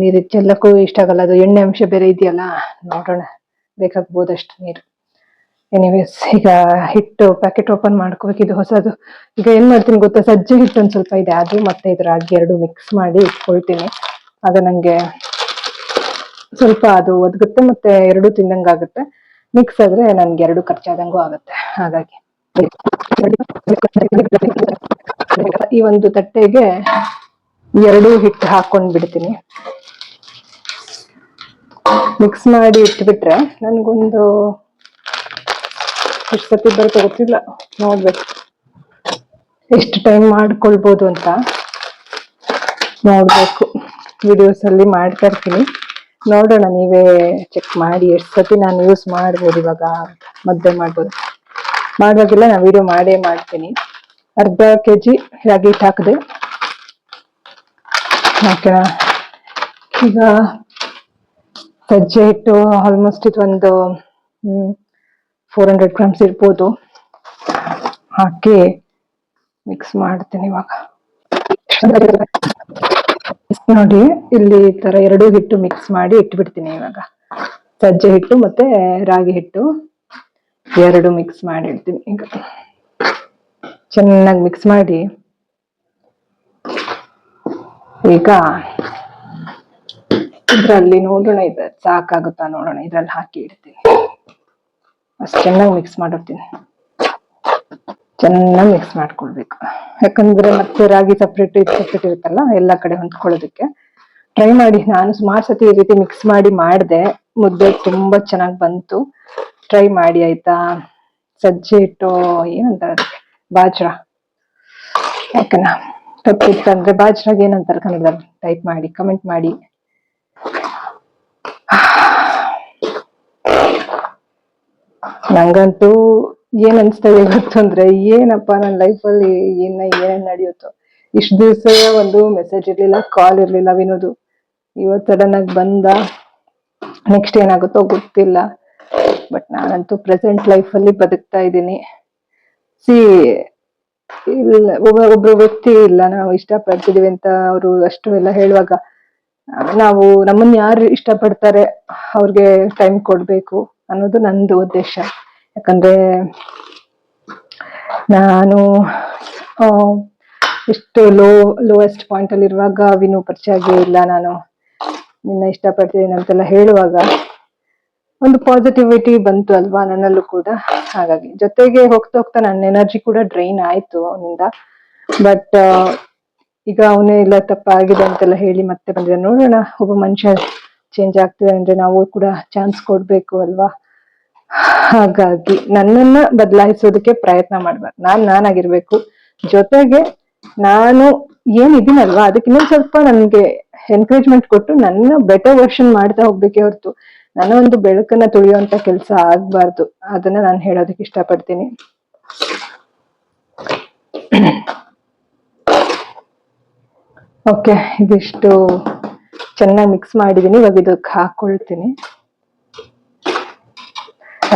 ನೀರು ಚೆಲ್ಲಕ್ಕೂ ಇಷ್ಟ ಆಗಲ್ಲ, ಅದು ಎಣ್ಣೆ ಅಂಶ ಬೇರೆ ಇದೆಯಲ್ಲ. ನೋಡೋಣ, ಬೇಕಾಗ್ಬೋದಷ್ಟು ನೀರು. ಎನಿವೇಸ್, ಈಗ ಹಿಟ್ಟು ಪ್ಯಾಕೆಟ್ ಓಪನ್ ಮಾಡ್ಕೋಬೇಕು. ಇದು ಹೊಸದು. ಈಗ ಏನ್ ಮಾಡ್ತೀನಿ ಗೊತ್ತಾ, ಸಜ್ಜೆ ಹಿಟ್ಟು ಒಂದ್ ಸ್ವಲ್ಪ ಇದೆ, ಅದು ಮತ್ತೆ ಇದು ರಾಗಿ ಎರಡು ಮಿಕ್ಸ್ ಮಾಡಿ ಇಟ್ಕೊಳ್ತೀನಿ. ಆಗ ನಂಗೆ ಸ್ವಲ್ಪ ಅದು ಒದಗುತ್ತೆ, ಮತ್ತೆ ಎರಡು ತಿಂದಂಗಾಗುತ್ತೆ. ಮಿಕ್ಸ್ ಆದ್ರೆ ನನ್ಗೆ ಎರಡು ಖರ್ಚಾದಂಗೂ ಆಗುತ್ತೆ. ಹಾಗಾಗಿ ಈ ಒಂದು ತಟ್ಟೆಗೆ ಎರಡು ಹಿಟ್ಟು ಹಾಕೊಂಡ್ ಬಿಡ್ತೀನಿ. ಮಿಕ್ಸ್ ಮಾಡಿ ಇಟ್ಬಿಟ್ರೆ ನನ್ಗೊಂದು ಎಷ್ಟು ಸತಿ ಬರುತ್ತೆ ಗೊತ್ತಿಲ್ಲ, ನೋಡ್ಬೇಕು ಎಷ್ಟು ಟೈಮ್ ಮಾಡ್ಕೊಳ್ಬೋದು ಅಂತ ನೋಡ್ಬೇಕು. ವಿಡಿಯೋಸ್ ಅಲ್ಲಿ ಮಾಡ್ತಾ ಇರ್ತೀನಿ, ನೋಡೋಣ, ನೀವೇ ಚೆಕ್ ಮಾಡಿ ಎಷ್ಟು ಸತಿ ನಾನು ಯೂಸ್ ಮಾಡ್ಬೋದು. ಇವಾಗ ಮುದ್ದೆ ಮಾಡುವಾಗೆಲ್ಲ ನಾನು ವಿಡಿಯೋ ಮಾಡೇ ಮಾಡ್ತೀನಿ. ಅರ್ಧ ಕೆಜಿ ರಾಗಿ ಹಿಟ್ಟು ಹಾಕಿದೆ. ಓಕೆನಾ? ಈಗ ಸಜ್ಜೆ ಹಿಟ್ಟು ಆಲ್ಮೋಸ್ಟ್ ಇದು ಒಂದು 400 ಗ್ರಾಮ್ಸ್ ಇರ್ಬೋದು. ಹಾಕಿ ಮಿಕ್ಸ್ ಮಾಡ್ತೀನಿ ಇವಾಗ. ನೋಡಿ, ಇಲ್ಲಿ ಈ ತರ ಎರಡು ಹಿಟ್ಟು ಮಿಕ್ಸ್ ಮಾಡಿ ಇಟ್ಬಿಡ್ತೀನಿ. ಇವಾಗ ಸಜ್ಜೆ ಹಿಟ್ಟು ಮತ್ತೆ ರಾಗಿ ಹಿಟ್ಟು ಎರಡು ಮಿಕ್ಸ್ ಮಾಡಿ ಇಡ್ತೀನಿ. ಈಗ ಚೆನ್ನಾಗಿ ಮಿಕ್ಸ್ ಮಾಡಿ, ಈಗ ಇದ್ರಲ್ಲಿ ನೋಡೋಣ, ಇದು ಸಾಕಾಗುತ್ತಾ ನೋಡೋಣ, ಇದ್ರಲ್ಲಿ ಹಾಕಿ ಇಡ್ತೀನಿ. ಅಷ್ಟು ಚೆನ್ನಾಗಿ ಮಿಕ್ಸ್ ಮಾಡಿರ್ತೀನಿ. ಚೆನ್ನಾಗಿ ಮಿಕ್ಸ್ ಮಾಡ್ಕೊಳ್ಬೇಕು, ಯಾಕಂದ್ರೆ ಮತ್ತೆ ರಾಗಿ ಸಪ್ರೇಟ್ ಇದು ಸಪ್ರೇಟ್ ಇರುತ್ತಲ್ಲ, ಎಲ್ಲ ಕಡೆ ಹೊಂದ್ಕೊಳ್ಳೋದಕ್ಕೆ ಟ್ರೈ ಮಾಡಿ. ನಾನು ಸುಮಾರು ಸತಿ ಈ ರೀತಿ ಮಿಕ್ಸ್ ಮಾಡಿ ಮಾಡಿದೆ, ಮುದ್ದೆ ತುಂಬಾ ಚೆನ್ನಾಗಿ ಬಂತು. ಟ್ರೈ ಮಾಡಿ ಆಯ್ತಾ. ಸಜ್ಜೆ ಹಿಟ್ಟು ಏನಂತಾರೆ ಅದಕ್ಕೆ, ಬಾಜ್ರಾ, ಓಕೆನಾ? ತಪ್ಪಿತ್ತಂದ್ರೆ ಬಾಜ್ರಾಗ ಏನಂತಾರೆ ಕನ್ನಡದಲ್ಲಿ ಟೈಪ್ ಮಾಡಿ, ಕಮೆಂಟ್ ಮಾಡಿ. ನಂಗಂತೂ ಏನ್ ಅನ್ಸ್ತದೆ ಇವತ್ತು ಅಂದ್ರೆ, ಏನಪ್ಪಾ ನನ್ನ ಲೈಫಲ್ಲಿ ಏನೇನ್ ನಡೆಯುತ್ತೋ. ಇಷ್ಟು ದಿವಸ ಒಂದು ಮೆಸೇಜ್ ಇರ್ಲಿಲ್ಲ, ಕಾಲ್ ಇರ್ಲಿಲ್ಲ ವಿನೋದು. ಇವತ್ತು ಸಡನ್ ಆಗಿ ಬಂದ. ನೆಕ್ಸ್ಟ್ ಏನಾಗುತ್ತೋ ಗೊತ್ತಿಲ್ಲ. ಬಟ್ ನಾನಂತೂ ಪ್ರೆಸೆಂಟ್ ಲೈಫ್ ಅಲ್ಲಿ ಬದುಕ್ತಾ ಇದ್ದೀನಿ. ಸಿ ಇಲ್ಲ, ಒಬ್ರು ವ್ಯಕ್ತಿ ಇಲ್ಲ, ನಾವು ಇಷ್ಟಪಡ್ತಿದೀವಿ ಅಂತ ಅವರು ಅಷ್ಟು ಎಲ್ಲ ಹೇಳುವಾಗ ನಾವು ನಮ್ಮನ್ನ ಯಾರು ಇಷ್ಟಪಡ್ತಾರೆ ಅವ್ರಿಗೆ ಟೈಮ್ ಕೊಡ್ಬೇಕು ಅನ್ನೋದು ನಂದು ಉದ್ದೇಶ. ಯಾಕಂದ್ರೆ ನಾನು ಇಷ್ಟು ಲೋಯೆಸ್ಟ್ ಪಾಯಿಂಟ್ ಅಲ್ಲಿ ಇರುವಾಗ ವಿನು ಪರಿಚಯ ಆಗೇ ಇಲ್ಲ. ನಾನು ನಿನ್ನ ಇಷ್ಟಪಡ್ತಿದ್ದೀನಿ ಅಂತೆಲ್ಲ ಹೇಳುವಾಗ ಒಂದು ಪಾಸಿಟಿವಿಟಿ ಬಂತು ಅಲ್ವಾ ನನ್ನಲ್ಲೂ ಕೂಡ. ಹಾಗಾಗಿ ಜೊತೆಗೆ ಹೋಗ್ತಾ ಹೋಗ್ತಾ ನನ್ನ ಎನರ್ಜಿ ಕೂಡ ಡ್ರೈನ್ ಆಯ್ತು ಅವನಿಂದ. ಬಟ್ ಈಗ ಅವನೇ ಇಲ್ಲ ತಪ್ಪಾಗಿದೆ ಅಂತೆಲ್ಲ ಹೇಳಿ ಮತ್ತೆ ಬಂದಿದೆ. ನೋಡೋಣ, ಒಬ್ಬ ಮನುಷ್ಯ ಚೇಂಜ್ ಆಗ್ತಿದೆ ಅಂದ್ರೆ ನಾವು ಕೂಡ ಚಾನ್ಸ್ ಕೊಡ್ಬೇಕು ಅಲ್ವಾ. ಹಾಗಾಗಿ ನನ್ನನ್ನ ಬದಲಾಯಿಸೋದಕ್ಕೆ ಪ್ರಯತ್ನ ಮಾಡ್ಬಾರ್ದು. ನಾನಾಗಿರ್ಬೇಕು. ಜೊತೆಗೆ ನಾನು ಏನಿದ್ದೀನಲ್ವಾ ಅದಕ್ಕೆ ಇನ್ನೊಂದ್ ಸ್ವಲ್ಪ ನನ್ಗೆ ಎನ್ಕರೇಜ್ಮೆಂಟ್ ಕೊಟ್ಟು ನನ್ನ ಬೆಟರ್ ವರ್ಷನ್ ಮಾಡ್ತಾ ಹೋಗ್ಬೇಕೆ ಹೊರತು ನನ್ನ ಒಂದು ಬೆಳಕನ್ನ ತುಳಿಯುವಂತ ಕೆಲಸ ಆಗ್ಬಾರ್ದು. ಅದನ್ನ ನಾನು ಹೇಳೋದಕ್ಕೆ ಇಷ್ಟಪಡ್ತೀನಿ. ಓಕೆ, ಇದಿಷ್ಟು ಚೆನ್ನಾಗಿ ಮಿಕ್ಸ್ ಮಾಡಿದೀನಿ. ಇವಾಗ ಇದಕ್ಕೆ ಹಾಕೊಳ್ತೀನಿ.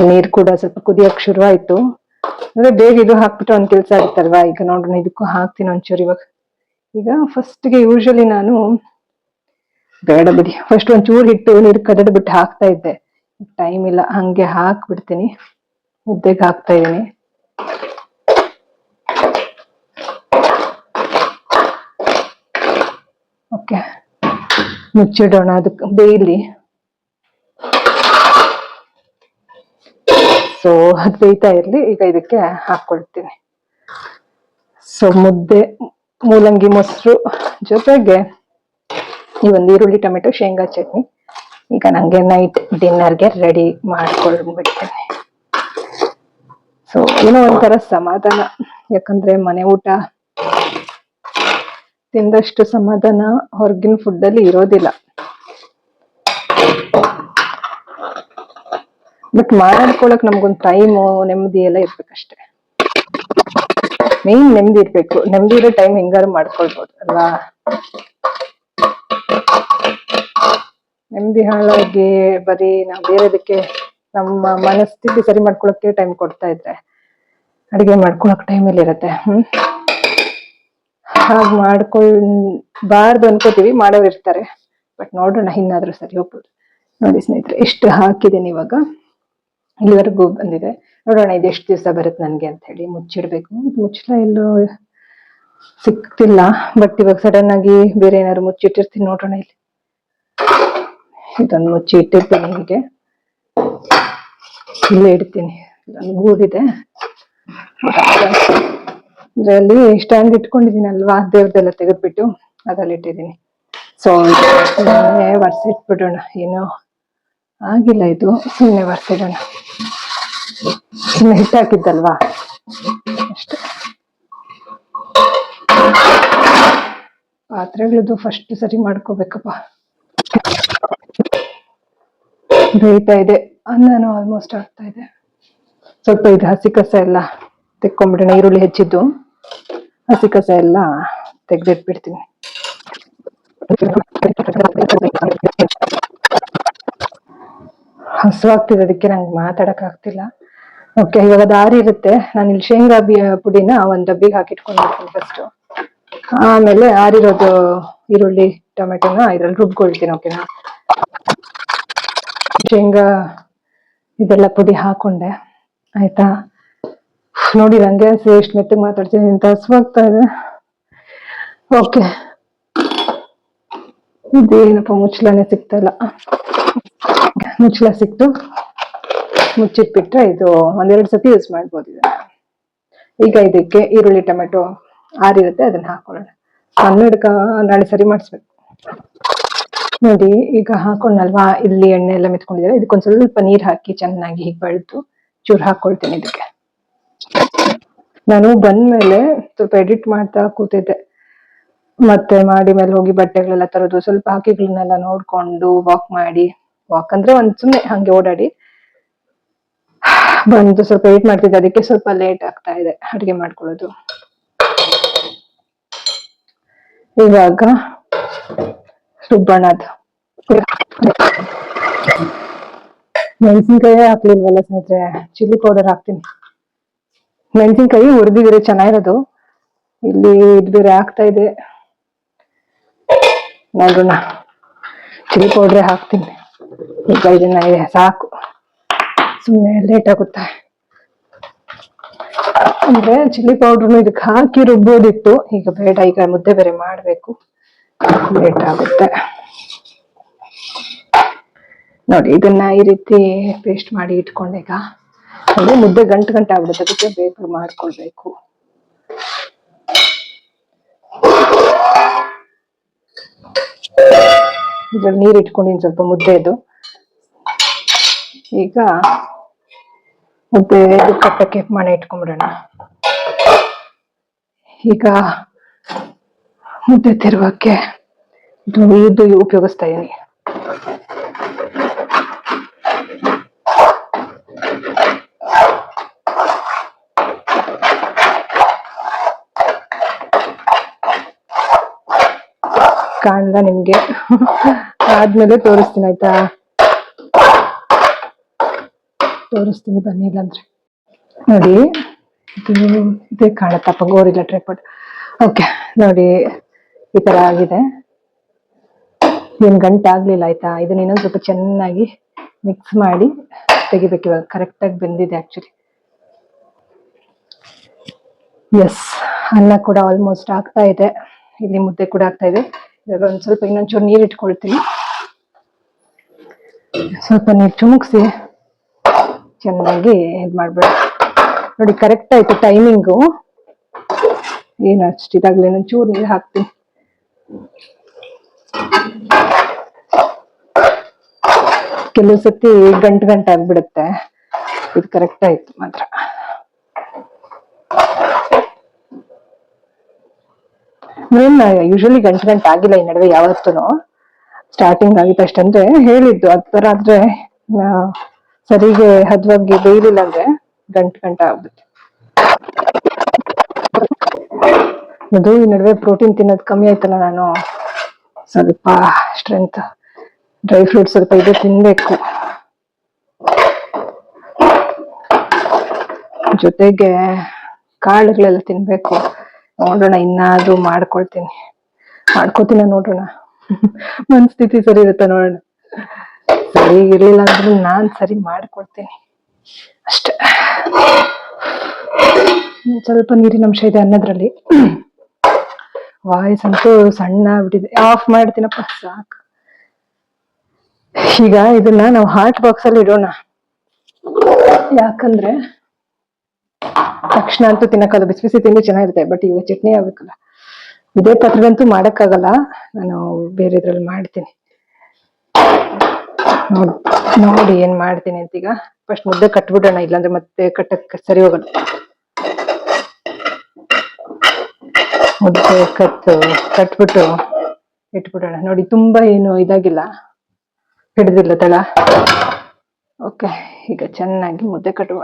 ನೀರ್ ಕೂಡ ಸ್ವಲ್ಪ ಕುದಿಯಕ್ ಶುರು ಆಯ್ತು ಅಂದ್ರೆ ಬೇಗ ಇದು ಹಾಕ್ಬಿಟ್ಟು ಒಂದ್ ಕೆಲ್ಸ ಆಗುತ್ತಲ್ವಾ. ಈಗ ನೋಡ್ರಿ ಇದಕ್ಕೂ ಹಾಕ್ತೀನಿ ಒಂಚೂರು. ಈಗ ಫಸ್ಟ್ಗೆ ಯೂಶಲಿ ನಾನು ಬೇಡ ಬಿಡಿ, ಫಸ್ಟ್ ಒಂಚೂರು ಹಿಟ್ಟು ನೀರು ಕದಡ್ ಬಿಟ್ಟು ಹಾಕ್ತಾ ಇದ್ದೆ. ಟೈಮ್ ಇಲ್ಲ, ಹಂಗೆ ಹಾಕ್ಬಿಡ್ತೀನಿ. ಮುದ್ದೆಗೆ ಹಾಕ್ತಾ ಇದೀನಿ. ಓಕೆ, ಮುಚ್ಚಿಡೋಣ, ಅದಕ್ಕೆ ಬೇಯಲಿ. ಸೊ ಅದು ಬೇಯ್ತಾ ಇರ್ಲಿ. ಈಗ ಇದಕ್ಕೆ ಹಾಕೊಳ್ತೀನಿ. ಸೊ ಮುದ್ದೆ, ಮೂಲಂಗಿ ಮೊಸರು ಜೊತೆಗೆ ಈ ಒಂದು ಈರುಳ್ಳಿ ಟೊಮೆಟೊ ಶೇಂಗಾ ಚಟ್ನಿ. ಈಗ ನಂಗೆ ನೈಟ್ ಡಿನ್ನರ್ಗೆ ರೆಡಿ ಮಾಡ್ಕೊಳ್ಬಿಡ್ತೇನೆ. ಸೊ ಏನೋ ಒಂಥರ ಸಮಾಧಾನ. ಯಾಕಂದ್ರೆ ಮನೆ ಊಟ ತಿಂದಷ್ಟು ಸಮಾಧಾನ ಹೊರಗಿನ ಫುಡ್ ಅಲ್ಲಿ ಇರೋದಿಲ್ಲ. ಬಟ್ ಮಾಡ್ಕೊಳಕ್ ನಮ್ಗೊಂದು ಟೈಮು, ನೆಮ್ಮದಿ ಎಲ್ಲ ಇರ್ಬೇಕಷ್ಟೆ. ಮೇನ್ ನೆಮ್ಮದಿ ಇರ್ಬೇಕು. ನೆಮ್ಮದಿ ಇರೋ ಟೈಮ್ ಹೆಂಗಾರು ಮಾಡ್ಕೊಳ್ಬೋದು ಅಲ್ವಾ. ನೆಮ್ಮದಿ ಹಾಳಾಗಿ ಬರೀ ನಾವು ಬೇರೆದಕ್ಕೆ ನಮ್ಮ ಮನಸ್ಥಿತಿ ಸರಿ ಮಾಡ್ಕೊಳಕ್ಕೆ ಟೈಮ್ ಕೊಡ್ತಾ ಇದ್ರೆ ಅಡಿಗೆ ಮಾಡ್ಕೊಳಕ್ ಟೈಮ್ ಎಲ್ಲಿ ಇರತ್ತೆ. ಹಾಗೆ ಮಾಡ್ಕೊಳ್ಬಾರ್ದು ಅನ್ಕೋತೀವಿ, ಮಾಡೋರು ಇರ್ತಾರೆ. ಬಟ್ ನೋಡೋಣ, ಇನ್ನಾದ್ರೂ ಸರಿ ಹೋಗ್ಬೋದು. ನೋಡಿ ಸ್ನೇಹಿತರೆ, ಎಷ್ಟು ಹಾಕಿದ್ದೀನಿ ಇವಾಗ. ಇಲ್ಲಿವರೆಗೂ ಬಂದಿದೆ. ನೋಡೋಣ ಇದು ಎಷ್ಟು ದಿವಸ ಬರುತ್ತೆ ನನ್ಗೆ ಅಂತ ಹೇಳಿ. ಮುಚ್ಚಿಡ್ಬೇಕು. ಮುಚ್ಚಲ ಎಲ್ಲೋ ಸಿಕ್ತಿಲ್ಲ. ಬಟ್ ಇವಾಗ ಸಡನ್ ಆಗಿ ಬೇರೆ ಏನಾದ್ರು ಮುಚ್ಚಿಟ್ಟಿರ್ತೀನಿ. ನೋಡೋಣ, ಇಲ್ಲಿ ಇದೊಂದು ಮುಚ್ಚಿ ಇಟ್ಟಿರ್ತೀನಿ. ಹೀಗೆ ಇಲ್ಲೇ ಇಡ್ತೀನಿ. ಇದೊಂದು ಗೂಡಿದೆ, ಅದರಲ್ಲಿ ಸ್ಟ್ಯಾಂಡ್ ಇಟ್ಕೊಂಡಿದ್ದೀನಲ್ವಾ, ದೇವ್ರದೆಲ್ಲ ತೆಗೆದ್ಬಿಟ್ಟು ಅದ್ರಲ್ಲಿ ಇಟ್ಟಿದ್ದೀನಿ. ಸೊ ಒರ್ಸಿಟ್ಬಿಡೋಣ. ಏನೋ ಆಗಿಲ್ಲ ಇದು, ಸುಮ್ಮನೆ ಒರ್ಸಿಡೋಣ. ಸುಮ್ಮನೆ ಹಿಟ್ಟು ಹಾಕಿದ್ದಲ್ವಾ ಅಷ್ಟೆ. ಪಾತ್ರೆಗಳದ್ದು ಫಸ್ಟ್ ಸರಿ ಮಾಡ್ಕೋಬೇಕಪ್ಪ. ಬೇಯ್ತಾ ಇದೆ, ಅನ್ನನೂ ಆಲ್ಮೋಸ್ಟ್ ಆಗ್ತಾ ಇದೆ. ಸ್ವಲ್ಪ ಇದು ಹಸಿ ಕಸ ಎಲ್ಲ ತೆಕ್ಕೊಂಡ್ಬಿಡೋಣ. ಈರುಳ್ಳಿ ಹೆಚ್ಚಿದ್ದು ಹಸಿ ಕಸ ಎಲ್ಲ ತೆಗ್ದಿಟ್ಬಿಡ್ತೀನಿ. ಹಸುವಾಗ್ತಿದೆ, ಅದಕ್ಕೆ ನಂಗೆ ಮಾತಾಡಕ್ ಆಗ್ತಿಲ್ಲ. ಓಕೆ, ಇವಾಗ ಅದು ಆರಿರುತ್ತೆ. ನಾನು ಇಲ್ಲಿ ಶೇಂಗಾ ಪುಡಿನ ಒಂದ್ ಡಬ್ಬಿಗೆ ಹಾಕಿಟ್ಕೊಂಡಿರ್ತೀನಿ ಫಸ್ಟ್. ಆಮೇಲೆ ಆರಿರೋದು ಈರುಳ್ಳಿ ಟೊಮೆಟೊನ ಇದ್ರಲ್ಲಿ ರುಬ್ಕೊಳ್ತೀನಿ. ಓಕೆನಾ. ಶೇಂಗಾ ಇದೆಲ್ಲ ಪುಡಿ ಹಾಕೊಂಡೆ ಆಯ್ತಾ. ನೋಡಿ ನಂಗೆ ಎಷ್ಟು ಮೆತ್ತಗೆ ಮಾತಾಡ್ತೀನಿ ಅಂತ ಹಸುವಾಗ್ತಾ ಇದೆ. ಓಕೆ, ಇದೇನಪ್ಪ ಮುಚ್ಚಳನೆ ಸಿಗ್ತಾ ಇಲ್ಲ. ಮುಚ್ಚಳ ಸಿಕ್ತು, ಮುಚ್ಚಿಟ್ಬಿಟ್ರೆ ಇದು ಒಂದೆರಡು ಸತಿ ಯೂಸ್ ಮಾಡ್ಬೋದು. ಈಗ ಇದಕ್ಕೆ ಈರುಳ್ಳಿ ಟೊಮೆಟೊ ಆರಿರುತ್ತೆ, ಅದನ್ನ ಹಾಕೊಳ್ಳೋಣ. ನಾಳೆ ಸರಿ ಮಾಡಿಸ್ಬೇಕು. ನೋಡಿ ಈಗ ಹಾಕೊಂಡಲ್ವಾ, ಇಲ್ಲಿ ಎಣ್ಣೆ ಎಲ್ಲ ಮೆತ್ಕೊಂಡಿದ್ದಾರೆ. ಇದಕ್ಕೊಂದ್ ಸ್ವಲ್ಪ ನೀರ್ ಹಾಕಿ ಚೆನ್ನಾಗಿ ಹೀಗೆ ಬಳ್ದು ಚೂರು ಹಾಕೊಳ್ತೀನಿ ಇದಕ್ಕೆ. ನಾನು ಬಂದ್ಮೇಲೆ ಸ್ವಲ್ಪ ಎಡಿಟ್ ಮಾಡ್ತಾ ಕೂತಿದ್ದೆ. ಮತ್ತೆ ಮಾಡಿ ಮೇಲೆ ಹೋಗಿ ಬಟ್ಟೆಗಳೆಲ್ಲ ತರೋದು, ಸ್ವಲ್ಪ ಹಾಕಿಗಳನ್ನೆಲ್ಲ ನೋಡ್ಕೊಂಡು ವಾಕ್ ಅಂದ್ರೆ ಒಂದ್ ಸುಮ್ನೆ ಹಂಗೆ ಓಡಾಡಿ ಬಂದು ಸ್ವಲ್ಪ ವೇಟ್ ಮಾಡ್ತಿದ್ದೆ. ಅದಕ್ಕೆ ಸ್ವಲ್ಪ ಲೇಟ್ ಆಗ್ತಾ ಇದೆ ಅಡುಗೆ ಮಾಡ್ಕೊಳ್ಳೋದು. ಇವಾಗ ರುಬ್ಬಣದು ಮೆಣಸಿನ್ಕಾಯಿ ಹಾಕ್ಲಿಲ್ವಲ್ಲ ಸ್ನೇಹಿತರೆ, ಚಿಲ್ಲಿ ಪೌಡರ್ ಹಾಕ್ತೀನಿ. ಮೆಣಸಿನ್ಕಾಯಿ ಹುರಿದಿದ್ರೆ ಚೆನ್ನಾಗಿರೋದು, ಇಲ್ಲಿ ಇದು ಬೇರೆ ಆಗ್ತಾ ಇದೆ. ನೋಡೋಣ, ಚಿಲ್ಲಿ ಪೌಡ್ರೇ ಹಾಕ್ತೀನಿ ಈಗ. ಇದನ್ನ ಸಾಕು, ಸುಮ್ಮನೆ ಲೇಟ್ ಆಗುತ್ತೆ. ಅಂದ್ರೆ ಚಿಲ್ಲಿ ಪೌಡ್ರನ್ನು ಇದಕ್ಕೆ ಹಾಕಿ ರುಬ್ಬೋದಿತ್ತು, ಈಗ ಬೇಡ, ಈಗ ಮುದ್ದೆ ಬೇರೆ ಮಾಡ್ಬೇಕು, ಲೇಟ್ ಆಗುತ್ತೆ. ನೋಡಿ, ಇದನ್ನ ಈ ರೀತಿ ಪೇಸ್ಟ್ ಮಾಡಿ ಇಟ್ಕೊಂಡೆ. ಈಗ ಅಂದ್ರೆ ಮುದ್ದೆ ಗಂಟು ಆಗ್ಬಿಡುತ್ತೆ, ಅದಕ್ಕೆ ಬೇಗ ಮಾಡ್ಕೊಳ್ಬೇಕು. ಇದ್ರಲ್ಲಿ ನೀರು ಇಟ್ಕೊಂಡಿನಿ ಸ್ವಲ್ಪ ಮುದ್ದೆದು. ಈಗ ಮುದ್ದೆ ಕಟ್ಟಕ್ಕೆ ಮಣೆ ಇಟ್ಕೊಂಡ್ಬಿಡೋಣ. ಈಗ ಮುದ್ದೆ ತಿರುವಕ್ಕೆ ಇದು ಉಪಯೋಗಿಸ್ತಾ ಇದೀನಿ. ಕಾಣ್ದ ನಿಮ್ಗೆ? ಆದ್ಮೇಲೆ ತೋರಿಸ್ತೀನಿ, ಆಯ್ತಾ? ತೋರಿಸ್ತೀನಿ ಬನ್ನಿ, ಇಲ್ಲಂದ್ರೆ ನೋಡಿ. ಇದೇ ಕಾಣತ್ತಪ್ಪ, ಗೋರಿಲ್ಲ ಟ್ರೈಪಾಡ್. ಓಕೆ, ನೋಡಿ ಈ ತರ ಆಗಿದೆ. ಏನ್ ಗಂಟಾಗ್ಲಿಲ್ಲ, ಆಯ್ತಾ? ಇದನ್ನ ಇನ್ನೊಂದ್ ಸ್ವಲ್ಪ ಚೆನ್ನಾಗಿ ಮಿಕ್ಸ್ ಮಾಡಿ ತೆಗಿಬೇಕು. ಇವಾಗ ಕರೆಕ್ಟ್ ಆಗಿ ಬೆಂದಿದೆ ಆಕ್ಚುಲಿ. ಎಸ್, ಅನ್ನ ಕೂಡ ಆಲ್ಮೋಸ್ಟ್ ಆಗ್ತಾ ಇದೆ, ಇಲ್ಲಿ ಮುದ್ದೆ ಕೂಡ ಆಗ್ತಾ ಇದೆ. ಇವಾಗ ಒಂದ್ ಸ್ವಲ್ಪ ಇನ್ನೊಂಚೂರು ನೀರು ಇಟ್ಕೊಳ್ತೀನಿ. ಸ್ವಲ್ಪ ನೀರು ಚುಮುಕ್ಸಿ ಚೆನ್ನಾಗಿ ಇದ್ ಮಾಡ್ಬೇಡ. ನೋಡಿ, ಕರೆಕ್ಟ್ ಆಯ್ತು ಟೈಮಿಂಗು. ಏನು ಅಷ್ಟು ಇದಾಗ್ಲಿ, ಇನ್ನೊಂಚೂರು ನೀರು ಹಾಕ್ತೀನಿ. ಕೆಲವು ಸತಿ ಗಂಟು ಆಗ್ಬಿಡುತ್ತೆ, ಇದು ಕರೆಕ್ಟ್ ಆಯ್ತು ಮಾತ್ರ. ಯೂಶಲಿ ಗಂಟು ಆಗಿಲ್ಲ ಈ ನಡುವೆ, ಯಾವತ್ತೂ ಸ್ಟಾರ್ಟಿಂಗ್ ಆಗಿತ್ತು ಅಷ್ಟಂದ್ರೆ ಹೇಳಿದ್ದು. ಆ ತರ ಆದ್ರೆ ಸರಿಗೆ ಹದವಾಗಿ ಬೇಯಲಿಲ್ಲ ಅಂದ್ರೆ ಗಂಟು ಆಗ್ಬಿಡುತ್ತೆ. ಅದು ಈ ನಡುವೆ ಪ್ರೋಟೀನ್ ತಿನ್ನೋದು ಕಮ್ಮಿ ಆಯ್ತಲ್ಲ, ನಾನು ಸ್ವಲ್ಪ ಸ್ಟ್ರೆಂತ್ ಡ್ರೈ ಫ್ರೂಟ್ಸ್ ಸ್ವಲ್ಪ ಇದು ತಿನ್ಬೇಕು. ಜೊತೆಗೆ ಕಾಳುಗಳೆಲ್ಲ ತಿನ್ಬೇಕು. ನೋಡೋಣ, ಇನ್ನಾದ್ರೂ ಮಾಡ್ಕೋತೀನಿ ನೋಡೋಣ. ಮನಸ್ಥಿತಿ ಸರಿ ಇರುತ್ತೆ, ನೋಡೋಣ. ಸರಿ ಇರ್ಲಿಲ್ಲ ಅಂದ್ರೂ ನಾನ್ ಸರಿ ಮಾಡ್ಕೊಳ್ತೀನಿ ಅಷ್ಟೆ. ಸ್ವಲ್ಪ ನೀರಿನ ಅಂಶ ಇದೆ ಅನ್ನೋದ್ರಲ್ಲಿ. ವಾಯ್ಸ್ ಅಂತೂ ಸಣ್ಣ ಆಗ್ಬಿಟ್ಟಿದೆ. ಆಫ್ ಮಾಡ್ತೀನಪ್ಪ, ಸಾಕು. ಈಗ ಇದನ್ನ ನಾವು ಹಾಟ್ ಬಾಕ್ಸ್ ಅಲ್ಲಿ ಇಡೋಣ, ಯಾಕಂದ್ರೆ ತಕ್ಷಣ ಅಂತೂ ತಿನ್ನಕ್ಕಲ್ಲ. ಬಿಸಿ ಬಿಸಿ ತಿಂಡಿ ಚೆನ್ನಾಗಿರುತ್ತೆ, ಬಟ್ ಈಗ ಚಟ್ನಿ ಆಗ್ಬೇಕಲ್ಲ. ಇದೇ ಪಾತ್ರದಂತೂ ಮಾಡಕ್ಕಾಗಲ್ಲ, ನಾನು ಬೇರೆ ಇದ್ರಲ್ಲಿ ಮಾಡ್ತೀನಿ. ನೋಡಿ ಏನ್ ಮಾಡ್ತೀನಿ ಅಂತ. ಈಗ ಫಸ್ಟ್ ಮುದ್ದೆ ಕಟ್ಬಿಡೋಣ, ಇಲ್ಲಾಂದ್ರೆ ಮತ್ತೆ ಕಟ್ಟಕ್ ಸರಿ ಹೋಗಲ್ಲ. ಮುದ್ದೆ ಕಟ್ಬಿಟ್ಟು ಇಟ್ಬಿಡೋಣ. ನೋಡಿ, ತುಂಬಾ ಏನು ಇದಾಗಿಲ್ಲ, ಹಿಡ್ದಿಲ್ಲ ತಳ. ಓಕೆ, ಈಗ ಚೆನ್ನಾಗಿ ಮುದ್ದೆ ಕಟ್ಟುವ.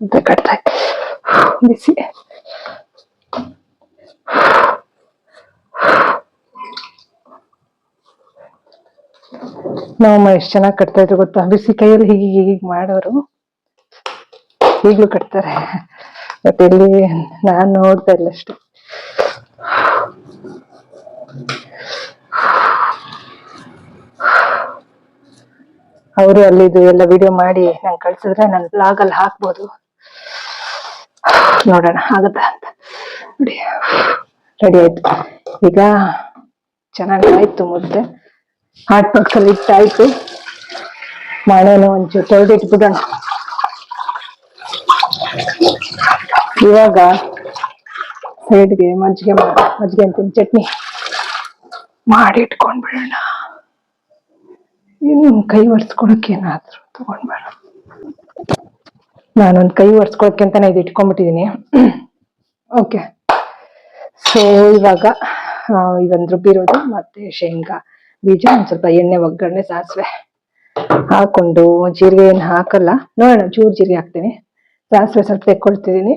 ಮುದ್ದೆ ಕಟ್ತಾ ಬಿಸಿ. ನಮ್ಮಮ್ಮ ಎಷ್ಟು ಚೆನ್ನಾಗಿ ಕಟ್ತಾ ಇದ್ರು ಗೊತ್ತಾ, ಬಿಸಿ ಕೈಯಲ್ಲಿ ಹೀಗೆ ಮಾಡೋರು. ಈಗ್ಲೂ ಕಟ್ತಾರೆ, ಬಟ್ ಇಲ್ಲಿ ನಾನ್ ನೋಡ್ತಾ ಇಲ್ಲ ಅಷ್ಟೆ. ಅವರು ಅಲ್ಲಿದು ಎಲ್ಲ ವಿಡಿಯೋ ಮಾಡಿ ನಂಗೆ ಕಳ್ಸಿದ್ರೆ ನಾನು ಬ್ಲಾಗ್ ಅಲ್ಲಿ ಹಾಕ್ಬೋದು. ನೋಡೋಣ ಆಗತ್ತ ಅಂತ. ನೋಡಿ, ರೆಡಿ ಆಯ್ತು. ಈಗ ಚೆನ್ನಾಗಿ ಆಯ್ತು ಮುದ್ದೆ. ಹಾಟ್ ಬಾಕ್ಸ್ ಅಲ್ಲಿ ಇಟ್ಟಾಯ್ತು. ಮಾಳೆನ ಒಂಚೂರು ತೊಳೆದಿಟ್ಬಿಡೋಣ. ಇವಾಗ ಸೈಡ್ಗೆ ಮಜ್ಜಿಗೆ ಅಂತೀನಿ ಚಟ್ನಿ ಮಾಡಿ ಇಟ್ಕೊಂಡ್ಬಿಡೋಣ. ಇನ್ನು ಕೈ ಒರೆಸ್ಕೊಳಕ್ಕೆ ಏನಾದ್ರು ತಗೊಂಡ್ಬೇಡ. ನಾನೊಂದು ಕೈ ಒರೆಸ್ಕೊಳಕ್ಕೆ ಅಂತಾನೆ ಇದು ಇಟ್ಕೊಂಡ್ಬಿಟ್ಟಿದೀನಿ. ಓಕೆ, ಸೊ ಇವಾಗ ಇವಂದ್ ರುಬ್ಬಿರೋದು ಮತ್ತೆ ಶೇಂಗಾ ಬೀಜ, ಒಂದ್ ಸ್ವಲ್ಪ ಎಣ್ಣೆ, ಒಗ್ಗರಣೆ, ಸಾಸಿವೆ ಹಾಕೊಂಡು, ಜೀರಿಗೆ ಏನು ಹಾಕಲ್ಲ, ನೋಡೋಣ ಚೂರು ಜೀರಿಗೆ ಹಾಕ್ತೀನಿ. ಸಾಸಿವೆ ಸ್ವಲ್ಪ ತೆಕ್ಕೊಳ್ತಿದೀನಿ.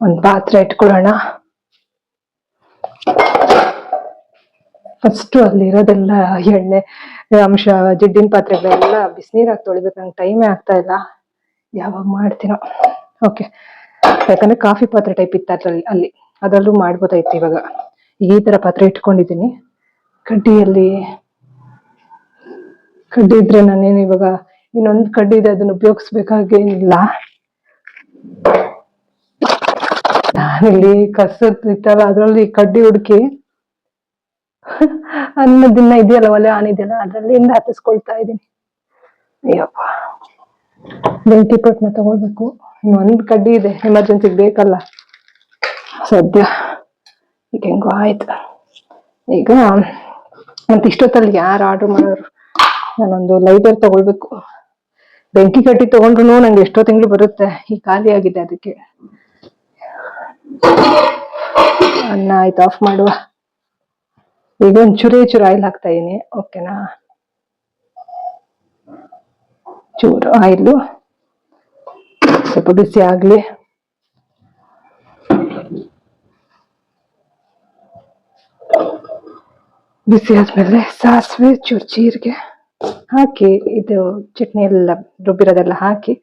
ಒಂದು ಪಾತ್ರೆ ಇಟ್ಕೊಳ್ಳೋಣ. ಫಸ್ಟ್ ಅಲ್ಲಿ ಇರೋದೆಲ್ಲ ಎಣ್ಣೆ ಅಂಶ, ಜಿಡ್ಡಿನ ಪಾತ್ರೆಗಳೆಲ್ಲ ಬಿಸಿನೀರು ಹಾಕಿ ತೊಳಿಬೇಕು. ನಂಗೆ ಟೈಮೇ ಆಗ್ತಾ ಇಲ್ಲ, ಯಾವಾಗ ಮಾಡ್ತೀನೋ. ಓಕೆ, ಯಾಕಂದ್ರೆ ಕಾಫಿ ಪಾತ್ರೆ ಟೈಪ್ ಇತ್ತು ಅಲ್ಲಿ ಅದರಲ್ಲೂ ಮಾಡ್ಬೋದಾಯ್ತು. ಇವಾಗ ಈ ತರ ಪಾತ್ರೆ ಇಟ್ಕೊಂಡಿದ್ದೀನಿ. ಕಡ್ಡಿ ಇದ್ರೆ ನಾನೇನು ಇವಾಗ ಇನ್ನೊಂದು ಕಡ್ಡಿ ಇದೆ, ಅದನ್ನ ಉಪಯೋಗಿಸ್ಬೇಕಾಗೇನಿಲ್ಲ. ನಾನಿಲ್ಲಿ ಕಸದ್ ಇತ್ತಲ್ಲ ಅದ್ರಲ್ಲಿ ಕಡ್ಡಿ ಹುಡುಕಿ ಅನ್ನೋದಿನ್ನ ಇದೆಯಲ್ಲ, ಒಲೆ ಆನ್ ಇದೆಯಲ್ಲ, ಅದ್ರಲ್ಲಿಂದ ಹತ್ತಿಸ್ಕೊಳ್ತಾ ಇದ್ದೀನಿ. ಅಯ್ಯಪ್ಪ, ಬೆಂಕಿ ಪಟ್ನ ತಗೊಳ್ಬೇಕು. ಇನ್ನೊಂದು ಕಡ್ಡಿ ಇದೆ, ಎಮರ್ಜೆನ್ಸಿಗೆ ಬೇಕಲ್ಲ ಸದ್ಯ. ಈಗ ಹೆಂಗೋ ಆಯ್ತು. ಈಗ ಮತ್ತೆ ಇಷ್ಟೊತ್ತಲ್ಲಿ ಯಾರು ಆರ್ಡರ್ ಮಾಡೋರು? ನಾನೊಂದು ಲೈಟರ್ ತಗೊಳ್ಬೇಕು. ಬೆಂಕಿ ಕಟ್ಟಿ ತಗೊಂಡ್ರು ನಂಗೆ ಎಷ್ಟೋ ತಿಂಗಳು ಬರುತ್ತೆ. ಈ ಖಾಲಿ ಆಗಿದೆ, ಅದಕ್ಕೆ. ಅನ್ನ ಆಯ್ತು, ಆಫ್ ಮಾಡುವ. ಈಗ ಒಂದು ಚೂರು ಆಯಿಲ್ ಹಾಕ್ತಾ ಇದೀನಿ. ಓಕೆನಾ? ಚೂರು ಆಯಿಲ್ ಸ್ವಲ್ಪ ಬಿಸಿ ಆಗ್ಲಿ. ಬಿಸಿ ಆದ್ಮೇಲೆ ಸಾಸಿವೆ, ಚೂರು ಜೀರಿಗೆ ಹಾಕಿ, ಇದು ಚಟ್ನಿ ಎಲ್ಲ ರುಬ್ಬಿರೋದೆಲ್ಲ ಹಾಕಿ,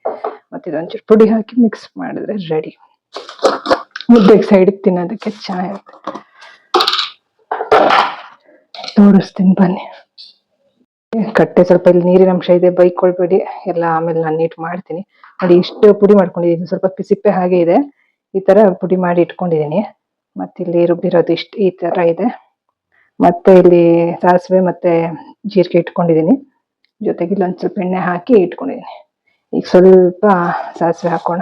ಮತ್ತೆ ಇದೊಂಚೂರು ಪುಡಿ ಹಾಕಿ ಮಿಕ್ಸ್ ಮಾಡಿದ್ರೆ ರೆಡಿ. ಮುದ್ದೆಗೆ ಸೈಡಿಗೆ ತಿನ್ನೋದಕ್ಕೆ ಚೆನ್ನಾಗಿರುತ್ತೆ. ತೋರಿಸ್ತೀನಿ ಬನ್ನಿ. ಕಟ್ಟೆ ಸ್ವಲ್ಪ ಇಲ್ಲಿ ನೀರಿನ ಅಂಶ ಇದೆ, ಬೈಕೊಳ್ಬೇಡಿ ಎಲ್ಲ. ಆಮೇಲೆ ನಾನು ನೀಟ್ ಮಾಡ್ತೀನಿ. ನೋಡಿ, ಇಷ್ಟು ಪುಡಿ ಮಾಡ್ಕೊಂಡಿದ್ದೀನಿ. ಸ್ವಲ್ಪ ಸಿಪ್ಪೆ ಹಾಗೆ ಇದೆ, ಈ ತರ ಪುಡಿ ಮಾಡಿ ಇಟ್ಕೊಂಡಿದ್ದೀನಿ. ಮತ್ತೆ ಇಲ್ಲಿ ರುಬ್ಬಿರೋದು ಇಷ್ಟು ಈ ತರ ಇದೆ. ಮತ್ತೆ ಇಲ್ಲಿ ಸಾಸಿವೆ ಮತ್ತೆ ಜೀರಿಗೆ ಇಟ್ಕೊಂಡಿದ್ದೀನಿ. ಜೊತೆಗೆ ಇಲ್ಲೊಂದು ಸ್ವಲ್ಪ ಎಣ್ಣೆ ಹಾಕಿ ಇಟ್ಕೊಂಡಿದ್ದೀನಿ. ಈಗ ಸ್ವಲ್ಪ ಸಾಸಿವೆ ಹಾಕೋಣ.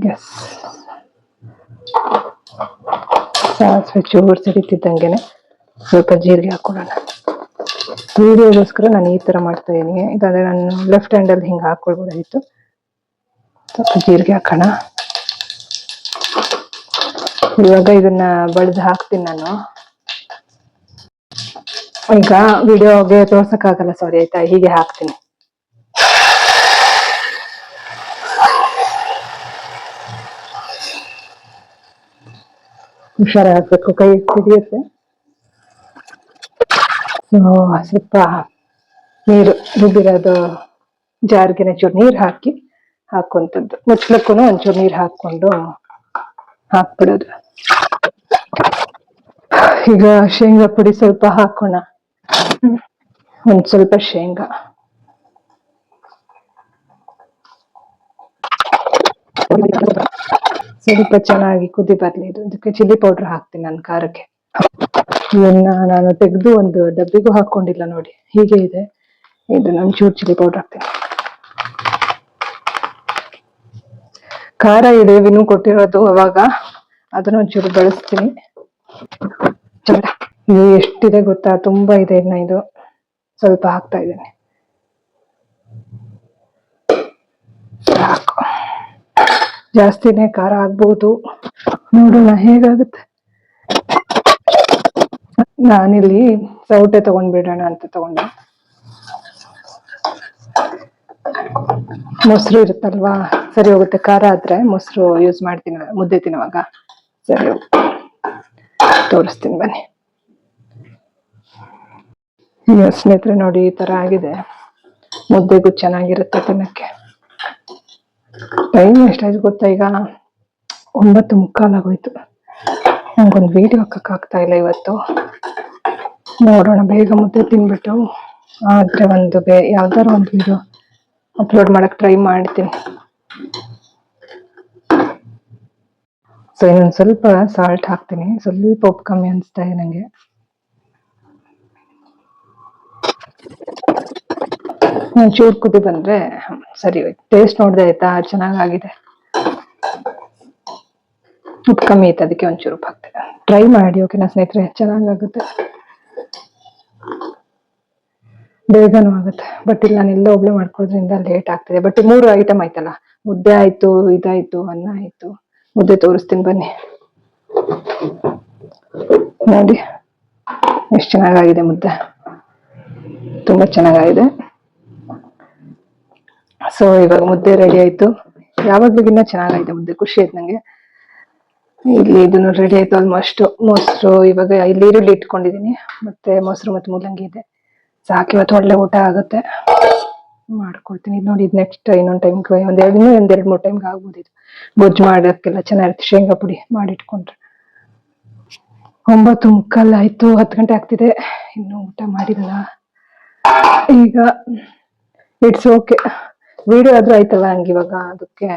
ಗ್ಯಾಸ್ ಸಾಸಿವೆ ಚೂರು ಸಿಡಿತಿದ್ದಂಗೆನೆ ಸ್ವಲ್ಪ ಜೀರಿಗೆ ಹಾಕೊಳ್ಳೋಣ. ವಿಡಿಯೋಗೋಸ್ಕರ ನಾನು ಈ ತರ ಮಾಡ್ತಾ ಇದೀನಿ. ಇದಾದ್ರೆ ನಾನು ಲೆಫ್ಟ್ ಹ್ಯಾಂಡ್ ಅಲ್ಲಿ ಹಿಂಗೆ ಹಾಕೊಳ್ಬೋದಾಗಿತ್ತು. ಸ್ವಲ್ಪ ಜೀರಿಗೆ ಹಾಕೋಣ. ಇವಾಗ ಇದನ್ನ ಬಳ್ದು ಹಾಕ್ತೀನಿ ನಾನು. ಈಗ ವಿಡಿಯೋಗೆ ತೋರ್ಸಕ್ಕಾಗಲ್ಲ, ಸಾರಿ ಆಯ್ತಾ, ಹೀಗೆ ಹಾಕ್ತೀನಿ. ಹುಷಾರ ಹಾಕ್ಬೇಕು, ಕೈ ಹಿಡಿಯುತ್ತೆ. ಸ್ವಲ್ಪ ನೀರು ರುಬ್ಬಿರೋದು ಜಾರ್ಗೆನೆ ಚೂರು ನೀರು ಹಾಕುವಂಥದ್ದು. ಮುಚ್ಲಕ್ಕೂ ಒಂಚೂರು ನೀರು ಹಾಕೊಂಡು ಹಾಕ್ಬಿಡೋದು. ಈಗ ಶೇಂಗಾ ಪುಡಿ ಸ್ವಲ್ಪ ಹಾಕೋಣ. ಒಂದ್ ಸ್ವಲ್ಪ ಶೇಂಗಾ, ಸ್ವಲ್ಪ ಚೆನ್ನಾಗಿ ಕುದಿ ಬರ್ಲಿ. ಇದಕ್ಕೆ ಚಿಲ್ಲಿ ಪೌಡರ್ ಹಾಕ್ತೀನಿ ನಾನು ಖಾರಕ್ಕೆ. ಇದನ್ನ ನಾನು ತೆಗೆದು ಒಂದು ಡಬ್ಬಿಗೂ ಹಾಕೊಂಡಿಲ್ಲ, ನೋಡಿ ಹೀಗೆ ಇದೆ. ಇದು ಒಂಚೂರು ಚಿಲ್ಲಿ ಪೌಡರ್ ಹಾಕ್ತೀನಿ. ಖಾರ ಇದೆ ವಿನು ಕೊಟ್ಟಿರೋದು, ಅವಾಗ ಅದನ್ನ ಒಂಚೂರು ಬಳಸ್ತೀನಿ. ಇದು ಎಷ್ಟಿದೆ ಗೊತ್ತಾ? ತುಂಬಾ ಇದೆ. ಇನ್ನ ಇದು ಸ್ವಲ್ಪ ಹಾಕ್ತಾ ಇದ್ದೇನೆ. ಸಾಕು, ಜಾಸ್ತಿನೇ ಖಾರ ಆಗ್ಬಹುದು, ನೋಡೋಣ ಹೇಗಾಗುತ್ತೆ. ನಾನಿಲ್ಲಿ ಸೌಟೆ ತಗೊಂಡ್ಬಿಡೋಣ ಅಂತ ತಗೊಂಡೆ. ಮೊಸರು ಇರುತ್ತಲ್ವಾ, ಸರಿ ಹೋಗುತ್ತೆ. ಖಾರ ಆದ್ರೆ ಮೊಸರು ಯೂಸ್ ಮಾಡ್ತೀನಿ ಮುದ್ದೆ ತಿನ್ನುವಾಗ, ಸರಿ ಹೋಗುತ್ತೆ. ತೋರಿಸ್ತೀನಿ ಬನ್ನಿ. ಈಗ ಸ್ನೇಹಿತರೆ ನೋಡಿ, ಈ ತರ ಆಗಿದೆ. ಮುದ್ದೆಗೂ ಚೆನ್ನಾಗಿರುತ್ತೆ ತಿನ್ನಕ್ಕೆ. ಟೈಮ್ ಎಷ್ಟಾಯ್ತು ಗೊತ್ತಾ? ಈಗ 9:45 ಆಗೋಯ್ತು. ನಂಗೊಂದು ವಿಡಿಯೋ ಹಾಕಕ್ಕಾಗ್ತಾ ಇಲ್ಲ ಇವತ್ತು. ನೋಡೋಣ, ಬೇಗ ಮುದ್ದೆ ತಿನ್ಬಿಟ್ಟು ಆದ್ರೆ ಯಾವ್ದಾರು ಒಂದು ವಿಡಿಯೋ ಅಪ್ಲೋಡ್ ಮಾಡಕ್ ಟ್ರೈ ಮಾಡ್ತೀನಿ. ಸೊ ಇನ್ನೊಂದು ಸ್ವಲ್ಪ ಸಾಲ್ಟ್ ಹಾಕ್ತೀನಿ, ಸ್ವಲ್ಪ ಉಪ್ಪು ಕಮ್ಮಿ ಅನಿಸ್ತಾ ಇದೆ ನನಗೆ. ಒಂಚೂರು ಕುದಿ ಬಂದ್ರೆ ಸರಿ ಹೋಯ್ತು. ಟೇಸ್ಟ್ ನೋಡಿದೆ ಆಯ್ತಾ, ಚೆನ್ನಾಗಾಗಿದೆ. ಉಪ್ಪು ಕಮ್ಮಿ ಐತೆ, ಅದಕ್ಕೆ ಒಂಚೂರು ಉಪ್ಪು ಹಾಕ್ತೇನೆ. ಟ್ರೈ ಮಾಡಿ ಓಕೆನಾ ಸ್ನೇಹಿತರೆ, ಚೆನ್ನಾಗಾಗುತ್ತೆ, ಬೇಗನೂ ಆಗುತ್ತೆ. ಬಟ್ ಇಲ್ಲಿ ನಾನು ಎಲ್ಲ ಒಬ್ಳೆ ಮಾಡ್ಕೊಳ್ಳೋದ್ರಿಂದ ಲೇಟ್ ಆಗ್ತದೆ. ಬಟ್ 3 ಐಟಮ್ ಆಯ್ತಲ್ಲ, ಮುದ್ದೆ ಆಯ್ತು, ಇದಾಯ್ತು, ಅನ್ನ ಆಯ್ತು. ಮುದ್ದೆ ತೋರಿಸ್ತೀನಿ ಬನ್ನಿ. ನೋಡಿ ಎಷ್ಟು ಚೆನ್ನಾಗಾಗಿದೆ ಮುದ್ದೆ, ತುಂಬಾ ಚೆನ್ನಾಗಾಗಿದೆ. ಸೊ ಇವಾಗ ಮುದ್ದೆ ರೆಡಿ ಆಯ್ತು. ಯಾವಾಗ್ಲಿಗಿನ್ನ ಚೆನ್ನಾಗಾಗಿದೆ ಮುದ್ದೆ, ಖುಷಿ ಆಯ್ತು ನಂಗೆ. ಇಲ್ಲಿ ಇದನ್ನು ರೆಡಿ ಆಯ್ತು ಆಲ್ಮೋಸ್ಟ್. ಮೊಸರು ಇವಾಗ ಇಲ್ಲಿ ಈರುಳ್ಳಿ ಇಟ್ಕೊಂಡಿದೀನಿ, ಮತ್ತೆ ಮೊಸರು ಮತ್ತೆ ಮೂಲಂಗಿ ಇದೆ. ಸಾಕು, ಇವತ್ತು ಒಳ್ಳೆ ಊಟ ಆಗುತ್ತೆ. ಮಾಡ್ಕೊಳ್ತೀನಿ. ಇದು ನೋಡಿ, ಇದು ನೆಕ್ಸ್ಟ್ ಇನ್ನೊಂದು ಟೈಮ್ಗೆ ಒಂದ್ 2-3 ಟೈಮ್ಗೆ ಆಗ್ಬೋದು. ಇದು ಗೊಜ್ಜು ಮಾಡೋಕ್ಕೆಲ್ಲ ಚೆನ್ನಾಗಿರುತ್ತೆ, ಶೇಂಗಾ ಪುಡಿ ಮಾಡಿಟ್ಕೊಂಡ್ರೆ. 9:45 ಆಯ್ತು, 10 ಗಂಟೆ ಆಗ್ತಿದೆ, ಇನ್ನು ಊಟ ಮಾಡಿಲ್ಲ. ಈಗ ಇಟ್ಸ್ ಓಕೆ, ವಿಡಿಯೋ ಆದ್ರೂ ಆಯ್ತಲ್ಲ ಹಂಗೆ. ಇವಾಗ ಅದಕ್ಕೆ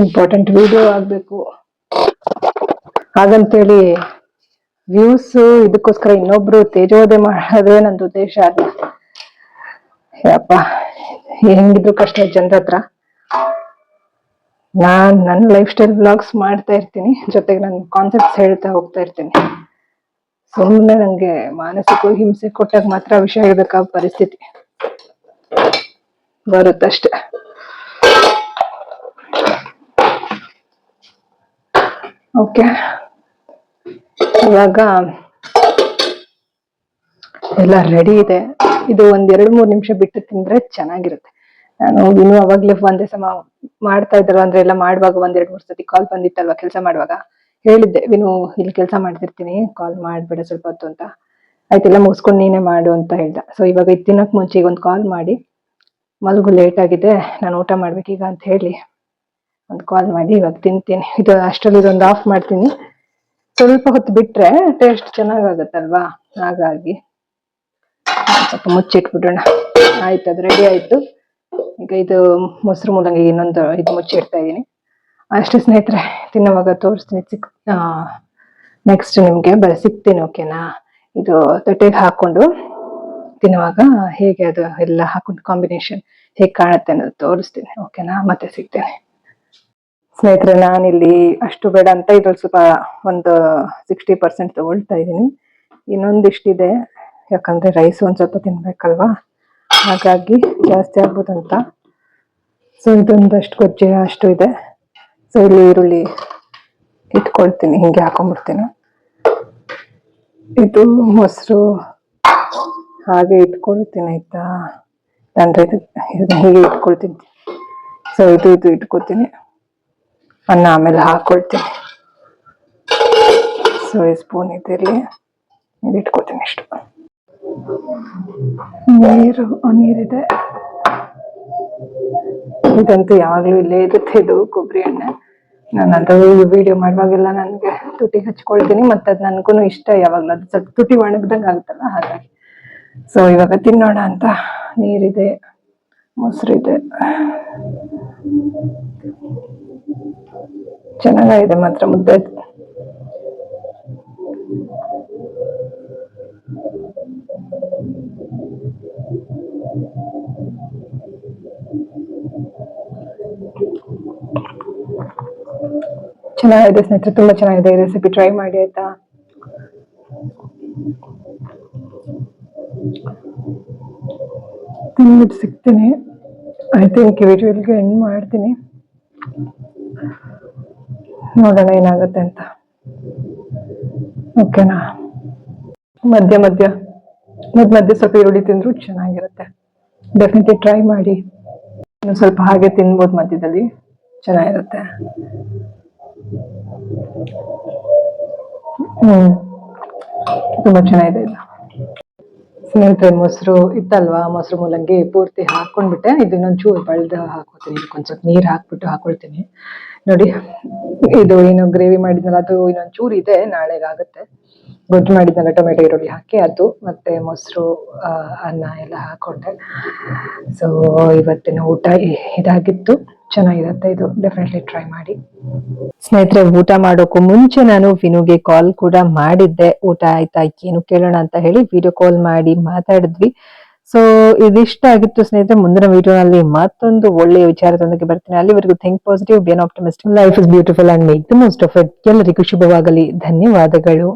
ಇಂಪಾರ್ಟೆಂಟ್ ವಿಡಿಯೋ ಆಗ್ಬೇಕು, ಹಾಗಂತೇಳಿ ವ್ಯೂಸ್ ಇದಕ್ಕೋಸ್ಕರ ಇನ್ನೊಬ್ರು ತೇಜೋವಧೆ ಮಾಡೋದೇ ನಂದು ಉದ್ದೇಶ ಅಲ್ಲ. ಯಪ್ಪ, ಹೆಂಗಿದ್ರು ಕಷ್ಟ ಜನರ ಹತ್ರ. ನಾನ್ ನನ್ನ ಲೈಫ್ ಸ್ಟೈಲ್ ವ್ಲಾಗ್ಸ್ ಮಾಡ್ತಾ ಇರ್ತೀನಿ, ಜೊತೆಗೆ ನನ್ನ ಕಾನ್ಸೆಪ್ಟ್ಸ್ ಹೇಳ್ತಾ ಹೋಗ್ತಾ ಇರ್ತೀನಿ. ಸುಮ್ಮನೆ ನಂಗೆ ಮಾನಸಿಕ ಹಿಂಸೆ ಕೊಟ್ಟಾಗ ಮಾತ್ರ ವಿಷಯ ಹೇಳ್ಬೇಕಾದ ಪರಿಸ್ಥಿತಿ ಬರುತ್ತಷ್ಟೆ. ಓಕೆ, ಇವಾಗ ಎಲ್ಲ ರೆಡಿ ಇದೆ. ಇದು 1-2-3 ನಿಮಿಷ ಬಿಟ್ಟು ತಿಂದ್ರೆ ಚೆನ್ನಾಗಿರುತ್ತೆ. ನಾನು ಇನ್ನು ಅವಾಗ್ಲೇ ಒಂದೇ ಸಮ ಮಾಡ್ತಾ ಇದ್ದಲ್ಲ ಅಂದ್ರೆ, ಎಲ್ಲ ಮಾಡುವಾಗ 1-2-3 ಸತಿ ಕಾಲ್ ಬಂದಿತ್ತಲ್ವಾ ಕೆಲಸ ಮಾಡುವಾಗ. ಹೇಳಿದ್ದೆ, ವಿನು ಇಲ್ಲಿ ಕೆಲಸ ಮಾಡ್ತಿರ್ತೀನಿ, ಕಾಲ್ ಮಾಡ್ಬೇಡ ಸ್ವಲ್ಪ ಹೊತ್ತು ಅಂತ. ಆಯ್ತೆಲ್ಲ ಮುಗಿಸ್ಕೊಂಡು ನೀನೇ ಮಾಡು ಅಂತ ಹೇಳ್ದ. ಸೊ ಇವಾಗ ಇದು ತಿನ್ನಕ್ ಮುಂಚೆ ಈಗ ಒಂದು ಕಾಲ್ ಮಾಡಿ, ಮಲ್ಗು ಲೇಟ್ ಆಗಿದೆ, ನಾನು ಊಟ ಮಾಡ್ಬೇಕೀಗ ಅಂತ ಹೇಳಿ ಒಂದು ಕಾಲ್ ಮಾಡಿ ಇವಾಗ ತಿಂತೀನಿ. ಇದು ಅಷ್ಟರಲ್ಲಿ ಇದೊಂದು ಆಫ್ ಮಾಡ್ತೀನಿ. ಸ್ವಲ್ಪ ಹೊತ್ತು ಬಿಟ್ರೆ ಟೇಸ್ಟ್ ಚೆನ್ನಾಗಾಗತ್ತಲ್ವಾ, ಹಾಗಾಗಿ ಸ್ವಲ್ಪ ಮುಚ್ಚಿಟ್ಬಿಡೋಣ. ಆಯ್ತು, ಅದು ರೆಡಿ ಆಯ್ತು. ಈಗ ಇದು ಮೊಸರು ಮೂಲಂಗಿ ಇನ್ನೊಂದು ಇದು ಮುಚ್ಚಿಡ್ತಾ ಇದ್ದೀನಿ ಅಷ್ಟೇ ಸ್ನೇಹಿತರೆ. ತಿನ್ನೋವಾಗ ತೋರಿಸ್ತೀನಿ. ನೆಕ್ಸ್ಟ್ ನಿಮ್ಗೆ ಸಿಗ್ತೀನಿ ಓಕೆನಾ. ಇದು ತಟ್ಟೆಗೆ ಹಾಕೊಂಡು ತಿನ್ನುವಾಗ ಹೇಗೆ ಅದು ಎಲ್ಲ ಹಾಕೊಂಡು ಕಾಂಬಿನೇಷನ್ ಹೇಗೆ ಕಾಣುತ್ತೆ ಅನ್ನೋದು ತೋರಿಸ್ತೀನಿ ಓಕೆನಾ. ಮತ್ತೆ ಸಿಗ್ತೇನೆ ಸ್ನೇಹಿತರೆ. ನಾನಿಲ್ಲಿ ಅಷ್ಟು ಬೇಡ ಅಂತ ಇದ್ರಲ್ಲಿ ಸ್ವಲ್ಪ ಒಂದು 60% ತಗೊಳ್ತಾ ಇದ್ದೀನಿ. ಇನ್ನೊಂದಿಷ್ಟಿದೆ, ಯಾಕಂದ್ರೆ ರೈಸ್ ಒಂದ್ ಸ್ವಲ್ಪ ತಿನ್ಬೇಕಲ್ವಾ, ಹಾಗಾಗಿ ಜಾಸ್ತಿ ಆಗ್ಬೋದಂತ. ಸೊ ಇದೊಂದಷ್ಟು ಗೊಜ್ಜೆ ಅಷ್ಟು ಇದೆ. ಸೊ ಇಲ್ಲಿ ಈರುಳ್ಳಿ ಇಟ್ಕೊಳ್ತೀನಿ, ಹಿಂಗೆ ಹಾಕೊಂಡ್ಬಿಡ್ತೀನಿ. ಇದು ಮೊಸರು ಹಾಗೆ ಇಟ್ಕೊಳ್ತೀನಿ ಆಯ್ತಾ, ಅಂದ್ರೆ ಇದನ್ನ ಹೀಗೆ ಇಟ್ಕೊಳ್ತೀನಿ. ಸೊ ಇದು ಇಟ್ಕೊತೀನಿ, ಅನ್ನ ಆಮೇಲೆ ಹಾಕೊಳ್ತೀನಿ. ಸೊ ಈ ಸ್ಪೂನ್ ಇದಿರಲಿ, ಇದು ಇಟ್ಕೊಳ್ತೀನಿ ಇಷ್ಟು. ನೀರಿದೆ, ಇದಂತೂ ಯಾವಾಗ್ಲೂ ಇಲ್ಲೇ ಇರುತ್ತೆ. ಇದು ಕೊಬ್ಬರಿ ಎಣ್ಣೆ, ನಾನು ಅದು ವಿಡಿಯೋ ಮಾಡುವಾಗೆಲ್ಲ ನನ್ಗೆ ತುಟಿ ಹಚ್ಕೊಳ್ತೀನಿ. ಮತ್ತೆ ಅದು ನನ್ಗೂ ಇಷ್ಟ, ಯಾವಾಗ್ಲೂ ಅದು ಸ್ವಲ್ಪ ತುಟಿ ಒಣಗ್ದಂಗೆ ಆಗುತ್ತಲ್ಲ, ಹಾಗಾಗಿ. ಸೊ ಇವಾಗ ತಿನ್ನೋಣ ಅಂತ. ನೀರಿದೆ, ಮೊಸರಿದೆ, ಚೆನ್ನಾಗಿದೆ ಮಾತ್ರ ಮುದ್ದೆ. ಚೆನ್ನಾಗಿದೆ ಸ್ನೇಹಿತರೆ, ತುಂಬಾ ಚೆನ್ನಾಗಿದೆ. ಈ ರೆಸಿಪಿ ಟ್ರೈ ಮಾಡಿ ಆಯ್ತಾ. ತಿನ್ಬಿಟ್ಟು ಸಿಗ್ತೀನಿ. ಐ ಥಿಂಕ್ ವಿಡಿಯೋಗೆ ಎಂಡ್ ಮಾಡ್ತೀನಿ, ನೋಡೋಣ ಏನಾಗುತ್ತೆ ಅಂತ ಓಕೆನಾ. ಮಧ್ಯ ಸ್ವಲ್ಪ ಈರುಳ್ಳಿ ತಿಂದ್ರು ಚೆನ್ನಾಗಿರುತ್ತೆ. ಡೆಫಿನೆಟ್ಲಿ ಟ್ರೈ ಮಾಡಿ. ಇನ್ನು ಸ್ವಲ್ಪ ಹಾಗೆ ತಿನ್ಬೋದು ಮಧ್ಯದಲ್ಲಿ, ಚೆನ್ನಾಗಿರುತ್ತೆ. ತುಂಬಾ ಚೆನ್ನಾಗಿದೆ ಇದು ಸ್ನೇಹಿತರೆ. ಮೊಸರು ಇತ್ತಲ್ವಾ, ಮೊಸರು ಮೂಲಂಗಿ ಪೂರ್ತಿ ಹಾಕೊಂಡ್ಬಿಟ್ಟೆ. ಇದು ಇನ್ನೊಂಚೂರು ಬಳ್ದು ಹಾಕೋತೀನಿ, ಇದಕ್ಕೊಂದ್ ಸ್ವಲ್ಪ ನೀರು ಹಾಕ್ಬಿಟ್ಟು ಹಾಕೊಳ್ತೀನಿ. ನೋಡಿ, ಇದು ಏನು ಗ್ರೇವಿ ಮಾಡಿದ್ನಲ್ಲ ಅದು ಇನ್ನೊಂಚೂರು ಇದೆ, ನಾಳೆಗಾಗುತ್ತೆ. ಗೊಜ್ಜು ಮಾಡಿದ್ನಲ್ಲ ಟೊಮೆಟೊ ಈರುಳ್ಳಿ ಹಾಕಿ, ಅದು ಮತ್ತೆ ಮೊಸರು ಅನ್ನ ಎಲ್ಲ ಹಾಕೊಂಡೆ. ಸೊ ಇವತ್ತಿನ ಊಟ ಇದಾಗಿತ್ತು, ಚೆನ್ನಾಗಿರುತ್ತೆ. ಇದು ಡೆಫಿನೆಟ್ಲಿ ಟ್ರೈ ಮಾಡಿ. ಸ್ನೇಹಿತರೆ, ಊಟ ಮಾಡೋಕ್ಕೂ ಮುಂಚೆ ನಾನು ವಿನುಗೆ ಕಾಲ್ ಕೂಡ ಮಾಡಿದ್ದೆ. ಊಟ ಆಯ್ತಾ ಏನು ಕೇಳೋಣ ಅಂತ ಹೇಳಿ ವಿಡಿಯೋ ಕಾಲ್ ಮಾಡಿ ಮಾತಾಡಿದ್ವಿ. ಸೊ ಇದಿಷ್ಟ ಆಗಿತ್ತು ಸ್ನೇಹಿತರೆ. ಮುಂದಿನ ವಿಡಿಯೋನಲ್ಲಿ ಮತ್ತೊಂದು ಒಳ್ಳೆಯ ವಿಚಾರದೊಂದಿಗೆ ಬರ್ತೀನಿ. ಅಲ್ಲಿವರೆಗೂ think positive, B on optimistic, life is beautiful and make the most of it. ಎಲ್ಲರಿಗೂ ಶುಭವಾಗಲಿ. ಧನ್ಯವಾದಗಳು.